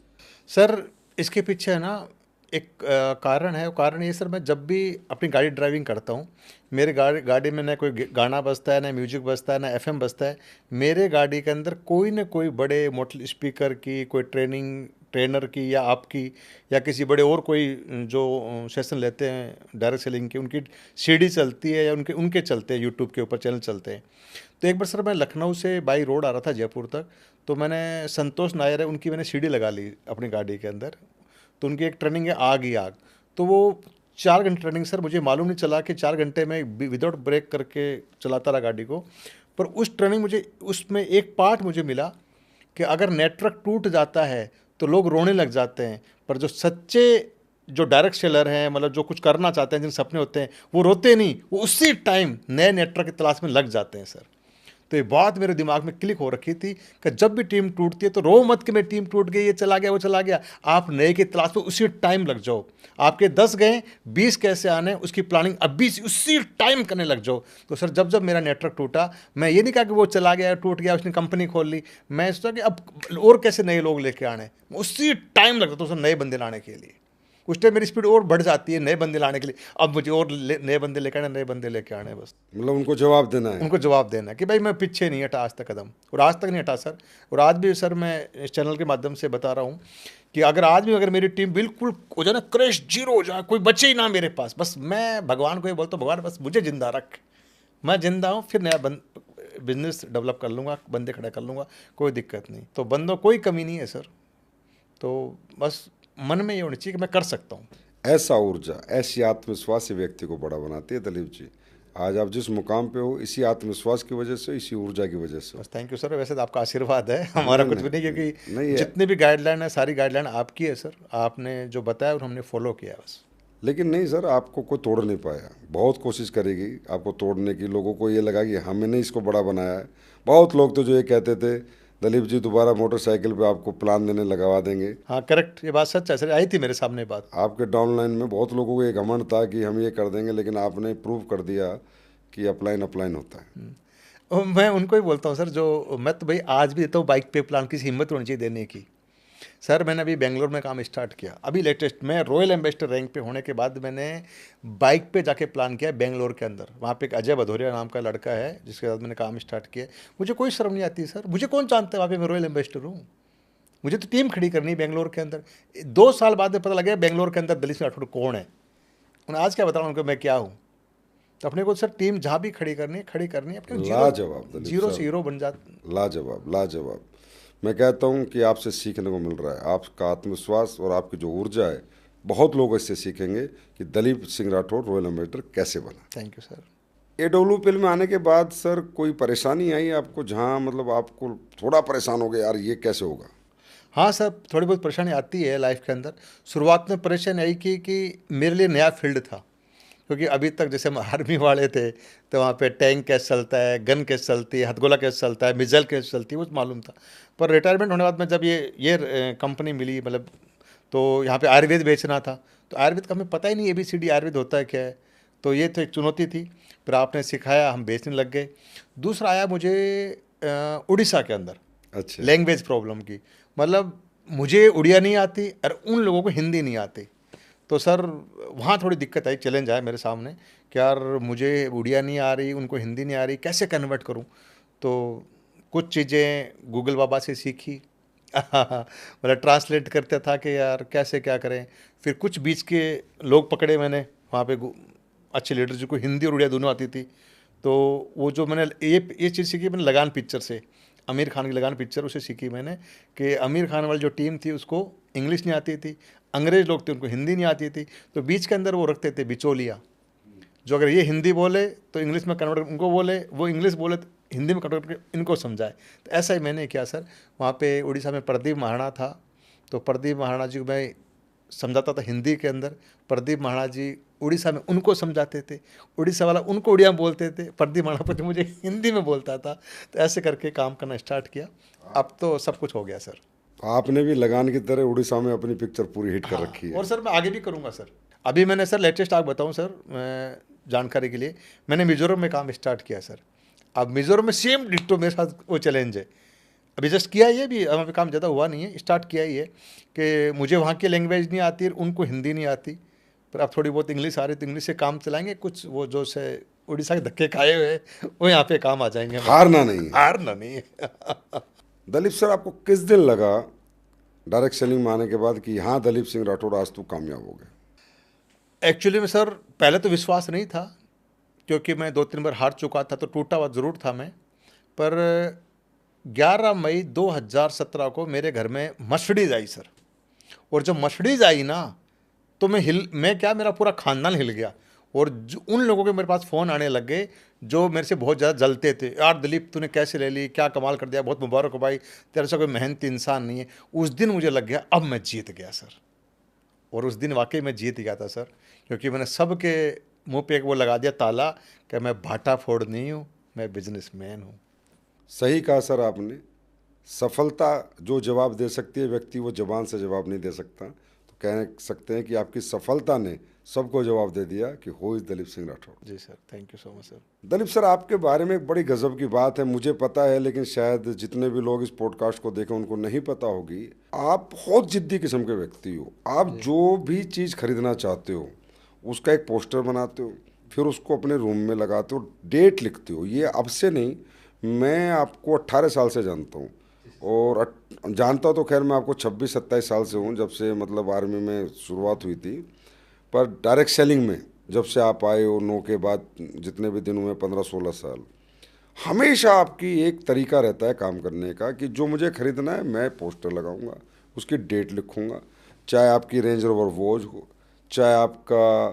सर इसके पीछे है ना एक कारण है। कारण ये सर, मैं जब भी अपनी गाड़ी ड्राइविंग करता हूँ, मेरे गाड़ी में ना कोई गाना बजता है, ना म्यूजिक बजता है, ना एफएम बजता है। मेरे गाड़ी के अंदर कोई ना कोई बड़े मोटल स्पीकर की कोई ट्रेनिंग ट्रेनर की या आपकी या किसी बड़े और कोई जो सेशन लेते हैं डायरेक्ट सेलिंग की, उनकी सीडी चलती है या उनके उनके चलते हैं, यूट्यूब के ऊपर चैनल चलते हैं। तो एक बार सर मैं लखनऊ से बाई रोड आ रहा था जयपुर तक, तो मैंने संतोष नायर है उनकी मैंने सीडी लगा ली अपनी गाड़ी के अंदर। तो उनकी एक ट्रेनिंग है आग ही आग, तो वो 4 घंटे ट्रेनिंग सर, मुझे मालूम नहीं चला कि 4 घंटे में विदाउट ब्रेक करके चलाता रहा गाड़ी को। पर उस ट्रेनिंग मुझे उसमें एक पार्ट मुझे मिला कि अगर नेटवर्क टूट जाता है तो लोग रोने लग जाते हैं, पर जो सच्चे जो डायरेक्ट सेलर हैं, मतलब जो कुछ करना चाहते हैं, जिन सपने होते हैं, वो रोते नहीं, वो उसी टाइम नए नेटवर्क की तलाश में लग जाते हैं सर। तो ये बात मेरे दिमाग में क्लिक हो रखी थी कि जब भी टीम टूटती है तो रो मत कि मेरी टीम टूट गई, ये चला गया, वो चला गया। आप नए की तलाश में उसी टाइम लग जाओ। आपके 10 गए, 20 कैसे आने, उसकी प्लानिंग अभी उसी टाइम करने लग जाओ। तो सर जब जब मेरा नेटवर्क टूटा, मैं ये नहीं कहा कि वो चला गया, टूट गया, उसने कंपनी खोल ली, मैं सोचा कि अब और कैसे नए लोग लेके आने, उसी टाइम लगता तो सर नए बंदे लाने के लिए। उस टाइम मेरी स्पीड और बढ़ जाती है नए बंदे लाने के लिए। अब मुझे और नए बंदे लेके आने, नए बंदे लेके आने, बस मतलब उनको जवाब देना है। उनको जवाब देना कि भाई मैं पीछे नहीं हटा आज तक कदम, और आज तक नहीं हटा सर। और आज भी सर मैं इस चैनल के माध्यम से बता रहा हूँ कि अगर मेरी टीम बिल्कुल हो जाए ना, क्रैश जीरो हो जाए, कोई बचे ही ना मेरे पास, बस मैं भगवान को ये बोलता हूँ, भगवान बस मुझे जिंदा रख, मैं जिंदा हूँ, फिर नया बिजनेस डेवलप कर लूँगा, बंदे खड़े कर लूँगा, कोई दिक्कत नहीं। तो बंदों कोई कमी नहीं है सर, तो बस मन में ये होनी चाहिए कि मैं कर सकता हूँ। ऐसा ऊर्जा, ऐसी आत्मविश्वास ही व्यक्ति को बड़ा बनाती है। दिलीप जी, आज आप जिस मुकाम पे हो, इसी आत्मविश्वास की वजह से, इसी ऊर्जा की वजह से। बस थैंक यू सर। वैसे तो आपका आशीर्वाद है, हमारा कुछ भी नहीं, क्योंकि नहीं है। जितनी भी गाइडलाइन है सारी गाइडलाइन आपकी है सर, आपने जो बताया और हमने फॉलो किया बस। लेकिन नहीं सर, आपको कोई तोड़ नहीं पाया। बहुत कोशिश करेगी आपको तोड़ने की, लोगों को ये लगा कि हमने इसको बड़ा बनाया है। बहुत लोग तो जो ये कहते थे दलीप जी दोबारा मोटरसाइकिल पे आपको प्लान देने लगवा देंगे। हाँ करेक्ट, ये बात सच है सर, आई थी मेरे सामने बात। आपके डाउनलाइन में बहुत लोगों को एक घमंड था कि हम ये कर देंगे, लेकिन आपने प्रूव कर दिया कि अपलाइन होता है। और मैं उनको ही बोलता हूँ सर, जो मैं तो भाई आज भी देता हूँ बाइक पे प्लान, किसी हिम्मत होनी चाहिए देने की। सर मैंने अभी बेंगलोर में काम स्टार्ट किया, अभी लेटेस्ट मैं रॉयल एम्बेसडर रैंक पे होने के बाद मैंने बाइक पे जाके प्लान किया बेंगलोर के अंदर। वहाँ पे एक अजय भदौरिया नाम का लड़का है जिसके साथ मैंने काम स्टार्ट किया। मुझे कोई शर्म नहीं आती सर, मुझे कौन जानता है वहाँ पे मैं रॉयल एम्बेसडर हूँ। मुझे तो टीम खड़ी करनी है बेंगलोर के अंदर। 2 साल बाद में पता लगा बेंगलोर के अंदर दलीप सिंह राठौड़ कौन है। उन्हें आज क्या बताऊँ उनको मैं क्या हूँ। तो अपने को सर टीम जहाँ भी खड़ी करनी है अपने लाजवाब, जीरो से हीरो बन जाते। लाजवाब लाजवाब। मैं कहता हूँ कि आपसे सीखने को मिल रहा है। आपका आत्मविश्वास और आपकी जो ऊर्जा है, बहुत लोग इससे सीखेंगे कि दलीप सिंह राठौड़ रॉयल एम्बेसडर कैसे बना। Thank you sir. AWPL में आने के बाद सर कोई परेशानी आई आपको, जहाँ मतलब आपको थोड़ा परेशान हो गया, यार ये कैसे होगा? हाँ सर, थोड़ी बहुत परेशानी आती है लाइफ के अंदर। शुरुआत में परेशानी आई कि मेरे लिए नया फील्ड था, क्योंकि अभी तक जैसे हम आर्मी वाले थे तो वहाँ पे टैंक कैसे चलता है, गन कैसे चलती है, हथगोला कैसे चलता है, मिसाइल कैसे चलती है, वो मालूम था। पर रिटायरमेंट होने के बाद में जब ये कंपनी मिली, मतलब तो यहाँ पे आयुर्वेद बेचना था, तो आयुर्वेद का हमें पता ही नहीं ABCD आयुर्वेद होता है क्या है। तो ये तो एक चुनौती थी, फिर आपने सिखाया, हम बेचने लग गए। दूसरा आया मुझे उड़ीसा के अंदर, अच्छा, लैंग्वेज प्रॉब्लम की, मतलब मुझे उड़िया नहीं आती और उन लोगों को हिंदी नहीं आती। तो सर वहाँ थोड़ी दिक्कत आई, चैलेंज आया मेरे सामने कि यार मुझे उड़िया नहीं आ रही, उनको हिंदी नहीं आ रही, कैसे कन्वर्ट करूँ। तो कुछ चीज़ें गूगल बाबा से सीखी मतलब ट्रांसलेट करता था कि यार कैसे क्या करें। फिर कुछ बीच के लोग पकड़े मैंने वहाँ पे, अच्छे लीडर जिनको हिंदी और उड़िया दोनों आती थी। तो वो जो मैंने ये चीज़ सीखी मैंने लगान पिक्चर से, आमिर खान की लगान पिक्चर उसे सीखी मैंने कि आमिर खान वाली जो टीम थी उसको इंग्लिश नहीं आती थी, अंग्रेज लोग थे उनको हिंदी नहीं आती थी। तो बीच के अंदर वो रखते थे बिचौलिया, जो अगर ये हिंदी बोले तो इंग्लिश में कन्वर्ट उनको बोले, वो इंग्लिश बोले तो हिंदी में कन्वर्ट करके इनको समझाए। तो ऐसा ही मैंने किया सर। वहाँ पे उड़ीसा में प्रदीप महाराणा था, तो प्रदीप महाराणा जी को मैं समझाता था हिंदी के अंदर, प्रदीप महाराणा जी उड़ीसा में उनको समझाते थे, उड़ीसा वाला उनको उड़िया में बोलते थे, प्रदीप महाराणा पर मुझे हिंदी में बोलता था। तो ऐसे करके काम करना स्टार्ट किया, अब तो सब कुछ हो गया सर। आपने भी लगान की तरह उड़ीसा में अपनी पिक्चर पूरी हिट कर रखी है। और सर मैं आगे भी करूँगा सर। अभी मैंने सर लेटेस्ट आप बताऊँ सर, मैं जानकारी के लिए, मैंने मिजोरम में काम स्टार्ट किया सर। अब मिजोरम में सेम डिट्टो मेरे साथ वो चैलेंज है। अभी जस्ट किया ही है, भी वहाँ पे काम ज़्यादा हुआ नहीं है, स्टार्ट किया ही है कि मुझे वहाँ की लैंग्वेज नहीं आती, उनको हिंदी नहीं आती, पर अब थोड़ी बहुत इंग्लिश आ रही तो इंग्लिश से काम चलाएंगे। कुछ वो जो से उड़ीसा के धक्के खाए हुए वो यहाँ पे काम आ जाएंगे। हारना नहीं है। हारना नहीं है। दलीप सर, आपको किस दिन लगा डायरेक्ट सेलिंग में आने के बाद कि हाँ दलीप सिंह राठौड़ आज तू कामयाब हो गया? एक्चुअली में सर पहले तो विश्वास नहीं था, क्योंकि मैं 2-3 बार हार चुका था, तो टूटा हुआ ज़रूर था मैं। पर 11 मई 2017 को मेरे घर में मर्सिडीज आई सर, और जब मर्सिडीज आई ना, तो मैं क्या, मेरा पूरा खानदान हिल गया। और उन लोगों के मेरे पास फ़ोन आने लग गए जो मेरे से बहुत ज़्यादा जलते थे, यार दिलीप तूने कैसे ले ली, क्या कमाल कर दिया, बहुत मुबारक हो भाई, तेरे से कोई मेहनती इंसान नहीं है। उस दिन मुझे लग गया अब मैं जीत गया सर। और उस दिन वाकई मैं जीत गया था सर, क्योंकि मैंने सबके मुंह पे एक वो लगा दिया ताला कि मैं भाटा फोड़ नहीं हूँ, मैं बिजनेसमैन हूँ। सही कहा सर आपने। सफलता जो जवाब दे सकती है व्यक्ति, वो जबान से जवाब नहीं दे सकता। तो कह सकते हैं कि आपकी सफलता ने सबको जवाब दे दिया कि हो इज दलीप सिंह राठौड़। जी sir, thank you so much sir. Dalip sir, आपके बारे में एक बड़ी गजब की बात है, मुझे पता है लेकिन शायद जितने भी लोग इस पॉडकास्ट को देखें उनको नहीं पता होगी। आप बहुत जिद्दी किस्म के व्यक्ति हो। आप जो भी चीज़ खरीदना चाहते हो उसका एक पोस्टर बनाते हो, फिर उसको अपने रूम में लगाते हो, डेट लिखते हो। ये अब से नहीं, मैं आपको 18 साल से जानता हूँ, और जानता तो खैर मैं आपको 26-27 साल से हूँ, जब से मतलब आर्मी में शुरुआत हुई थी। पर डायरेक्ट सेलिंग में जब से आप आए हो 9 के बाद जितने भी दिन हुए 15-16 साल, हमेशा आपकी एक तरीका रहता है काम करने का कि जो मुझे खरीदना है मैं पोस्टर लगाऊंगा, उसकी डेट लिखूंगा। चाहे आपकी रेंज रोवर वोज हो, चाहे आपका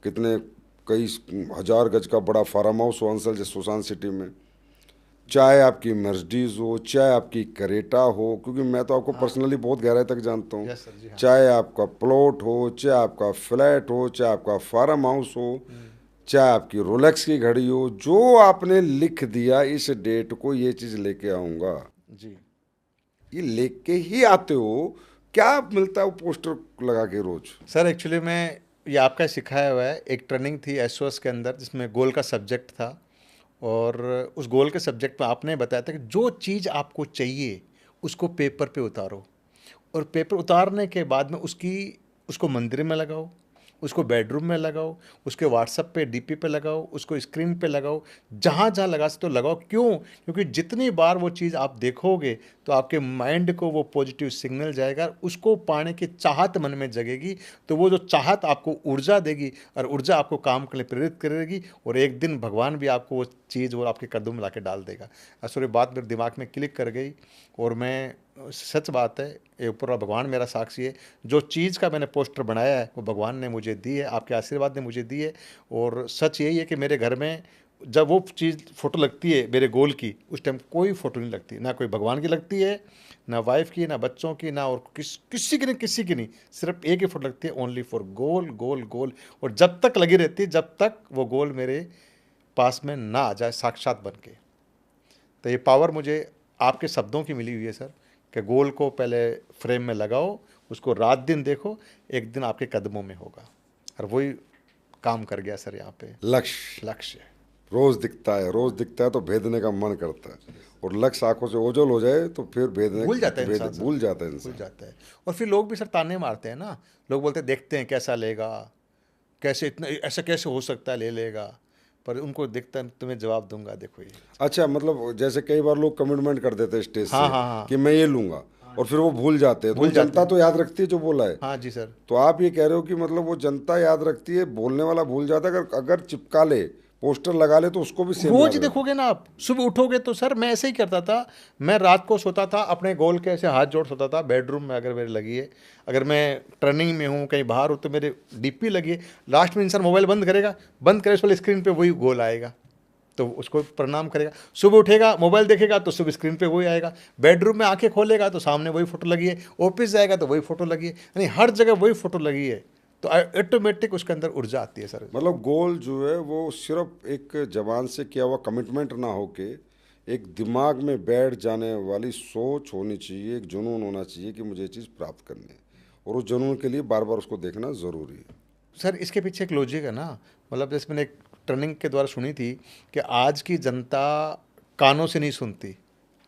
कितने कई हज़ार गज का बड़ा फार्म हाउस हो अंसल जैसे सुशांत सिटी में, चाहे आपकी मर्सिडीज़ हो, चाहे आपकी करेटा हो, क्योंकि मैं तो आपको पर्सनली बहुत गहराई तक जानता हूँ। यस सर, जी हाँ। चाहे आपका प्लॉट हो, चाहे आपका फ्लैट हो, चाहे आपका फार्म हाउस हो, चाहे आपकी रोलेक्स की घड़ी हो, जो आपने लिख दिया इस डेट को ये चीज़ लेके आऊँगा, जी ये लेके ही आते हो। क्या मिलता है वो पोस्टर लगा के रोज? सर, एक्चुअली मैं ये आपका सिखाया हुआ है। एक ट्रेनिंग थी एसओएस के अंदर जिसमें गोल का सब्जेक्ट था, और उस गोल के सब्जेक्ट में आपने बताया था कि जो चीज़ आपको चाहिए उसको पेपर पे उतारो, और पेपर उतारने के बाद में उसको मंदिर में लगाओ, उसको बेडरूम में लगाओ, उसके व्हाट्सएप पे डीपी पे लगाओ, उसको स्क्रीन पे लगाओ, जहाँ जहाँ लगा सकते हो लगाओ। क्यों? क्योंकि जितनी बार वो चीज़ आप देखोगे तो आपके माइंड को वो पॉजिटिव सिग्नल जाएगा, उसको पाने की चाहत मन में जगेगी, तो वो जो चाहत आपको ऊर्जा देगी, और ऊर्जा आपको काम के लिए प्रेरित करेगी, और एक दिन भगवान भी आपको वो चीज़ वो आपके कदम में ला के डाल देगा। ऐसा ये बात मेरे दिमाग में क्लिक कर गई, और मैं, सच बात है, ये ऊपर वाला भगवान मेरा साक्षी है, जो चीज़ का मैंने पोस्टर बनाया है वो भगवान ने मुझे दी है, आपके आशीर्वाद ने मुझे दी है। और सच यही है कि मेरे घर में जब वो चीज़ फ़ोटो लगती है मेरे गोल की, उस टाइम कोई फ़ोटो नहीं लगती, ना कोई भगवान की लगती है, ना वाइफ की, ना बच्चों की, ना और किसी की नहीं, सिर्फ एक ही फ़ोटो लगती है, ओनली फॉर गोल गोल गोल। और जब तक लगी रहती है, जब तक वो गोल मेरे पास में ना आ जाए साक्षात बन के। तो ये पावर मुझे आपके शब्दों की मिली हुई है सर, कि गोल को पहले फ्रेम में लगाओ, उसको रात दिन देखो, एक दिन आपके कदमों में होगा। और वही काम कर गया सर यहाँ पे। लक्ष्य रोज दिखता है, रोज दिखता है तो भेदने का मन करता है, और लक्ष्य आंखों से ओझल हो जाए तो फिर भेदने भूल जाता है इंसान सर, भूल जाता है भूल इंसान। जाता है। और फिर लोग भी सर ताने मारते हैं ना, लोग बोलते हैं देखते हैं कैसा लेगा, कैसे इतना ऐसा कैसे हो सकता है, ले लेगा। पर उनको दिखता है, तुम्हें जवाब दूंगा, देखो ये। अच्छा, मतलब जैसे कई बार लोग कमिटमेंट कर देते हैं स्टेज हाँ से हाँ हाँ, कि मैं ये लूंगा, और फिर वो भूल जाते हैं, तो भूल जाते जनता हैं। तो याद रखती है जो बोला है। हाँ जी सर। तो आप ये कह रहे हो कि मतलब वो जनता याद रखती है, बोलने वाला भूल जाता है। अगर अगर चिपका ले, पोस्टर लगा ले, तो उसको भी सेम रोज याद रहेगा। देखोगे ना आप, सुबह उठोगे तो सर मैं ऐसे ही करता था। मैं रात को सोता था अपने गोल के ऐसे हाथ जोड़ सोता था, बेडरूम में अगर मेरे लगी है, अगर मैं ट्रेनिंग में हूँ कहीं बाहर हूँ तो मेरे डीपी लगी है। लास्ट में इंसान मोबाइल बंद करेगा, बंद करे, उस वाले स्क्रीन पे वही गोल आएगा, तो उसको प्रणाम करेगा। सुबह उठेगा, मोबाइल देखेगा तो सुबह स्क्रीन पे वही आएगा। बेडरूम में आंखें खोलेगा तो सामने वही फोटो लगी है। ऑफिस जाएगा तो वही फोटो लगी है, यानी हर जगह वही फोटो लगी है, तो ऑटोमेटिक उसके अंदर ऊर्जा आती है सर। मतलब गोल जो है वो सिर्फ एक जबान से किया हुआ कमिटमेंट ना होके एक दिमाग में बैठ जाने वाली सोच होनी चाहिए, एक जुनून होना चाहिए कि मुझे ये चीज़ प्राप्त करनी है, और उस जुनून के लिए बार बार उसको देखना ज़रूरी है। सर इसके पीछे एक लॉजिक है ना, मतलब जैसे मैंने एक ट्रेनिंग के द्वारा सुनी थी कि आज की जनता कानों से नहीं सुनती,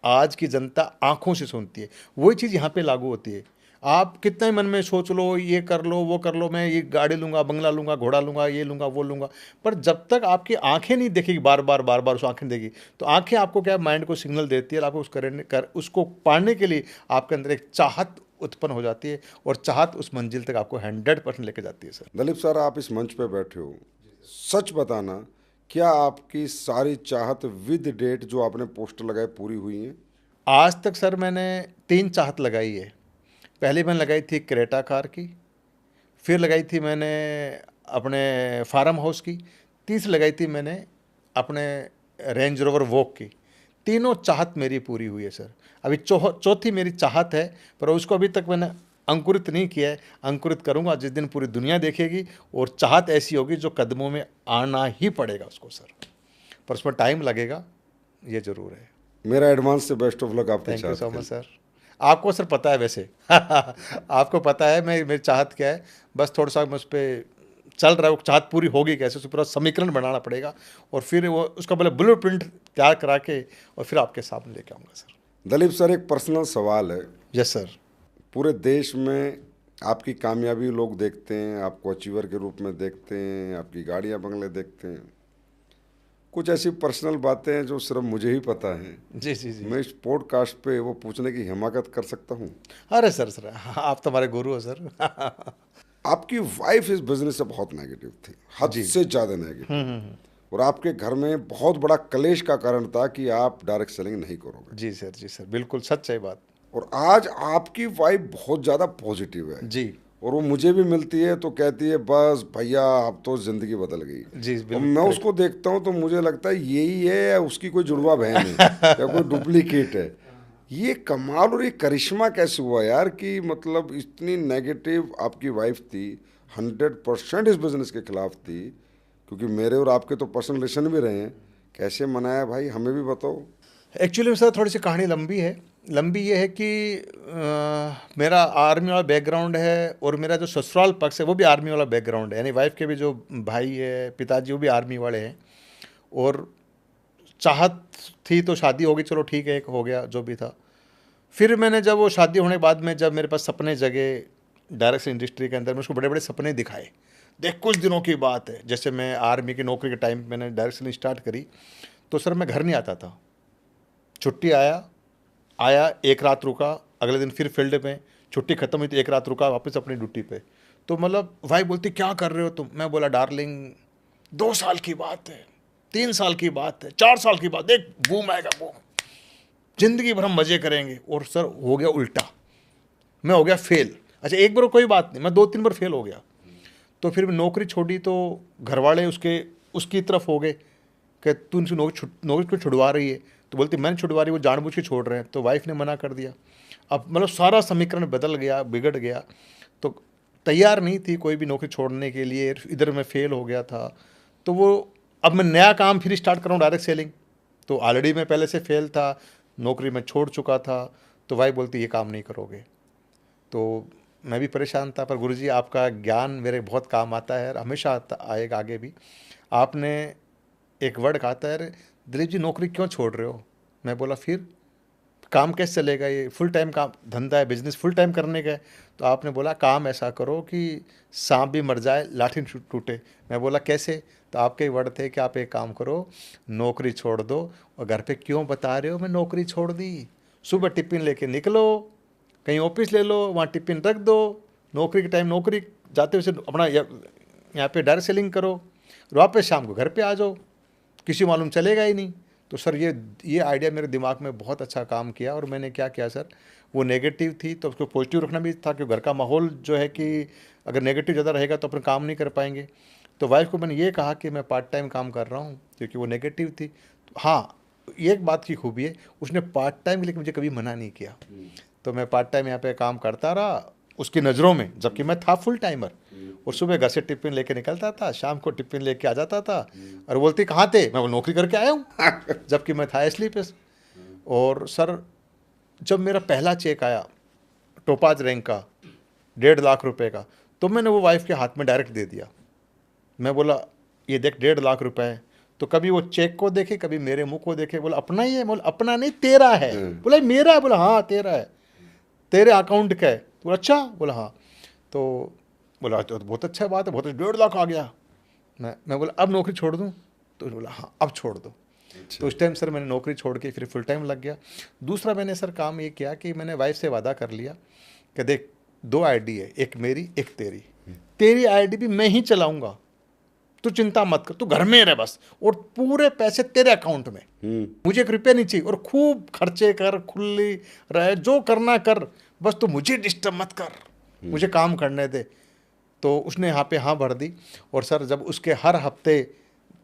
आज की जनता आंखों से सुनती है। वही चीज़ यहाँ पे लागू होती है। आप कितना ही मन में सोच लो, ये कर लो, वो कर लो, मैं ये गाड़ी लूँगा, बंगला लूँगा, घोड़ा लूँगा, ये लूँगा, वो लूँगा, पर जब तक आपकी आंखें नहीं देखेगी, बार बार उस आंखें देगी, तो आंखें आपको क्या, माइंड को सिग्नल देती है, और आपको उसको पाने के लिए आपके अंदर एक चाहत उत्पन्न हो जाती है और चाहत उस मंजिल तक आपको 100% लेके जाती है सर। दलीप सर, आप इस मंच पे बैठे हो, सच बताना, क्या आपकी सारी चाहत विद डेट जो आपने पोस्टर लगाए पूरी हुई हैं? आज तक सर मैंने 3 चाहत लगाई है। पहली मैंने लगाई थी क्रेटा कार की, फिर लगाई थी मैंने अपने फार्म हाउस की, तीसरी लगाई थी मैंने अपने रेंज रोवर वोक की। तीनों चाहत मेरी पूरी हुई है सर। अभी चौथी मेरी चाहत है, पर उसको अभी तक मैंने अंकुरित नहीं किया है। अंकुरित करूंगा जिस दिन पूरी दुनिया देखेगी, और चाहत ऐसी होगी जो कदमों में आना ही पड़ेगा उसको सर, पर उसमें टाइम लगेगा, ये ज़रूर है। मेरा एडवांस से बेस्ट ऑफ लक आपकी थैंक यू चाहत सो के मच लिए। सर। आपको सर पता है वैसे आपको पता है मैं मेरी चाहत क्या है, बस थोड़ा सा मैं उस पर चल रहा है। वो चाहत पूरी होगी कैसे, उसको पूरा समीकरण बनाना पड़ेगा, और फिर वो उसका पहले ब्लूप्रिंट तैयार करा के और फिर आपके सामने लेके आऊँगा सर। दलीप सर, एक पर्सनल सवाल है। Yes sir. पूरे देश में आपकी कामयाबी लोग देखते हैं, आपको अचीवर के रूप में देखते हैं, आपकी गाड़ियाँ बंगले देखते हैं। कुछ ऐसी पर्सनल बातें हैं जो सिर्फ मुझे ही पता है। जी जी जी। मैं इस पॉडकास्ट पे वो पूछने की हिमाकत कर सकता हूँ? अरे सर आप तो हमारे गुरु हो सर आपकी वाइफ इस बिजनेस से बहुत नेगेटिव थी, हद जी। से ज़्यादा नेगेटिव, और आपके घर में बहुत बड़ा कलेश का कारण था कि आप डायरेक्ट सेलिंग नहीं करोगे। जी सर बिल्कुल सच है बात। और आज आपकी वाइफ बहुत ज़्यादा पॉजिटिव है, जी और वो मुझे भी मिलती है तो कहती है बस भैया अब तो ज़िंदगी बदल गई। जी और बिल्कुल मैं correct। उसको देखता हूँ तो मुझे लगता है यही है या उसकी कोई जुड़वा बहन है या कोई डुप्लीकेट है। ये कमाल और ये करिश्मा कैसे हुआ यार कि मतलब इतनी नेगेटिव आपकी वाइफ थी, 100% इस बिज़नेस के खिलाफ थी, क्योंकि मेरे और आपके तो पर्सनल रिलेशन भी रहे हैं। कैसे मनाया भाई, हमें भी बताओ। एक्चुअली सर थोड़ी सी कहानी लंबी है। लंबी ये है कि मेरा आर्मी वाला बैकग्राउंड है, और मेरा जो ससुराल पक्ष है वो भी आर्मी वाला बैकग्राउंड है, यानी वाइफ के भी जो भाई है पिताजी वो भी आर्मी वाले हैं। और चाहत थी तो शादी होगी, चलो ठीक है, एक हो गया जो भी था। फिर मैंने जब वो शादी होने के बाद में जब मेरे पास सपने जगे डायरेक्ट इंडस्ट्री के अंदर, मैं उसको बड़े बड़े सपने दिखाए। देख कुछ दिनों की बात है, जैसे मैं आर्मी की नौकरी के टाइम मैंने डायरेक्शन स्टार्ट करी, तो सर मैं घर नहीं आता था। छुट्टी आया एक रात रुका, अगले दिन फिर फील्ड में, छुट्टी खत्म हुई तो एक रात रुका, वापस अपनी ड्यूटी पे। तो मतलब भाई बोलती क्या कर रहे हो तुम? मैं बोला डार्लिंग 2 साल की बात है, 3 साल की बात है, 4 साल की बात, देख बूम आएगा बूम, जिंदगी भर हम मजे करेंगे। और सर हो गया उल्टा, मैं हो गया फेल। अच्छा एक बार कोई बात नहीं, मैं 2-3 बार फेल हो गया। तो फिर नौकरी छोड़ी तो घर वाले उसकी तरफ हो गए कि तू उनसे नौकरी क्यों छुड़वा रही है? तो बोलती मैंने छुड़वा रही, वो जानबूझ के छोड़ रहे हैं। तो वाइफ ने मना कर दिया। अब मतलब सारा समीकरण बदल गया, बिगड़ गया। तो तैयार नहीं थी कोई भी नौकरी छोड़ने के लिए, इधर मैं फेल हो गया था। तो वो अब मैं नया काम फिर स्टार्ट कर रहा हूँ, डायरेक्ट सेलिंग। तो ऑलरेडी मैं पहले से फेल था, नौकरी में छोड़ चुका था। तो वाइफ बोलती ये काम नहीं करोगे। तो मैं भी परेशान था, पर गुरुजी आपका ज्ञान मेरे बहुत काम आता है और हमेशा आएगा आगे भी। आपने एक वर्ड कहा था, अरे दिलीप जी नौकरी क्यों छोड़ रहे हो? मैं बोला फिर काम कैसे चलेगा, ये फुल टाइम काम धंधा है, बिजनेस फुल टाइम करने का है। तो आपने बोला काम ऐसा करो कि सांप भी मर जाए लाठी टूटे। मैं बोला कैसे? तो आपके ही वर्ड थे कि आप एक काम करो, नौकरी छोड़ दो। और घर पे क्यों बता रहे हो मैं नौकरी छोड़ दी? सुबह टिफिन लेके निकलो, कहीं ऑफिस ले लो, वहाँ टिफिन रख दो, नौकरी के टाइम नौकरी जाते हुए अपना यहाँ पे डायरेक्ट सेलिंग करो, और वापस शाम को घर पे आ जाओ, किसी मालूम चलेगा ही नहीं। तो सर ये आइडिया मेरे दिमाग में बहुत अच्छा काम किया। और मैंने क्या किया सर, वो नेगेटिव थी तो उसको पॉजिटिव रखना भी था, क्योंकि घर का माहौल जो है कि अगर नेगेटिव ज़्यादा रहेगा तो अपन काम नहीं कर पाएंगे। तो वाइफ को मैंने ये कहा कि मैं पार्ट टाइम काम कर रहा हूँ, क्योंकि वो नेगेटिव थी। हाँ, एक बात की खूबी है, उसने पार्ट टाइम के लिए मुझे कभी मना नहीं किया। तो मैं पार्ट टाइम यहाँ पे काम करता रहा उसकी नज़रों में, जबकि मैं था फुल टाइमर। और सुबह घर से टिफिन लेके निकलता था, शाम को टिफिन लेके आ जाता था। और बोलती कहाँ थे? मैं वो नौकरी करके आया हूँ जबकि मैं था इसलिए पे। और सर जब मेरा पहला चेक आया टोपाज रैंक का 1.5 लाख रुपए का, तो मैंने वो वाइफ के हाथ में डायरेक्ट दे दिया। मैं बोला ये देख 1.5 लाख रुपए है। तो कभी वो चेक को देखे, कभी मेरे मुंह को देखे। बोला अपना ही है? बोला अपना नहीं तेरा है। बोला मेरा है? बोला हाँ तेरा है, तेरे अकाउंट का है। तो अच्छा? बोला हाँ। तो बोला तो बहुत अच्छा बात है, बहुत 1.5 लाख आ गया। मैं बोला अब नौकरी छोड़ दूँ? तो बोला हाँ अब छोड़ दो। तो उस टाइम सर मैंने नौकरी छोड़ के फिर फुल टाइम लग गया। दूसरा मैंने सर काम ये किया कि मैंने वाइफ से वादा कर लिया कि देख 2 आईडी है, एक मेरी एक तेरी, तेरी आईडी भी मैं ही चलाऊंगा, तू चिंता मत कर, तू घर में रह बस, और पूरे पैसे तेरे अकाउंट में, मुझे 1 रुपया नहीं चाहिए, और खूब खर्चे कर, खुली रहे, जो करना कर, बस तू मुझे डिस्टर्ब मत कर, मुझे काम करने दे। तो उसने यहाँ पे हाँ भर दी। और सर जब उसके हर हफ्ते,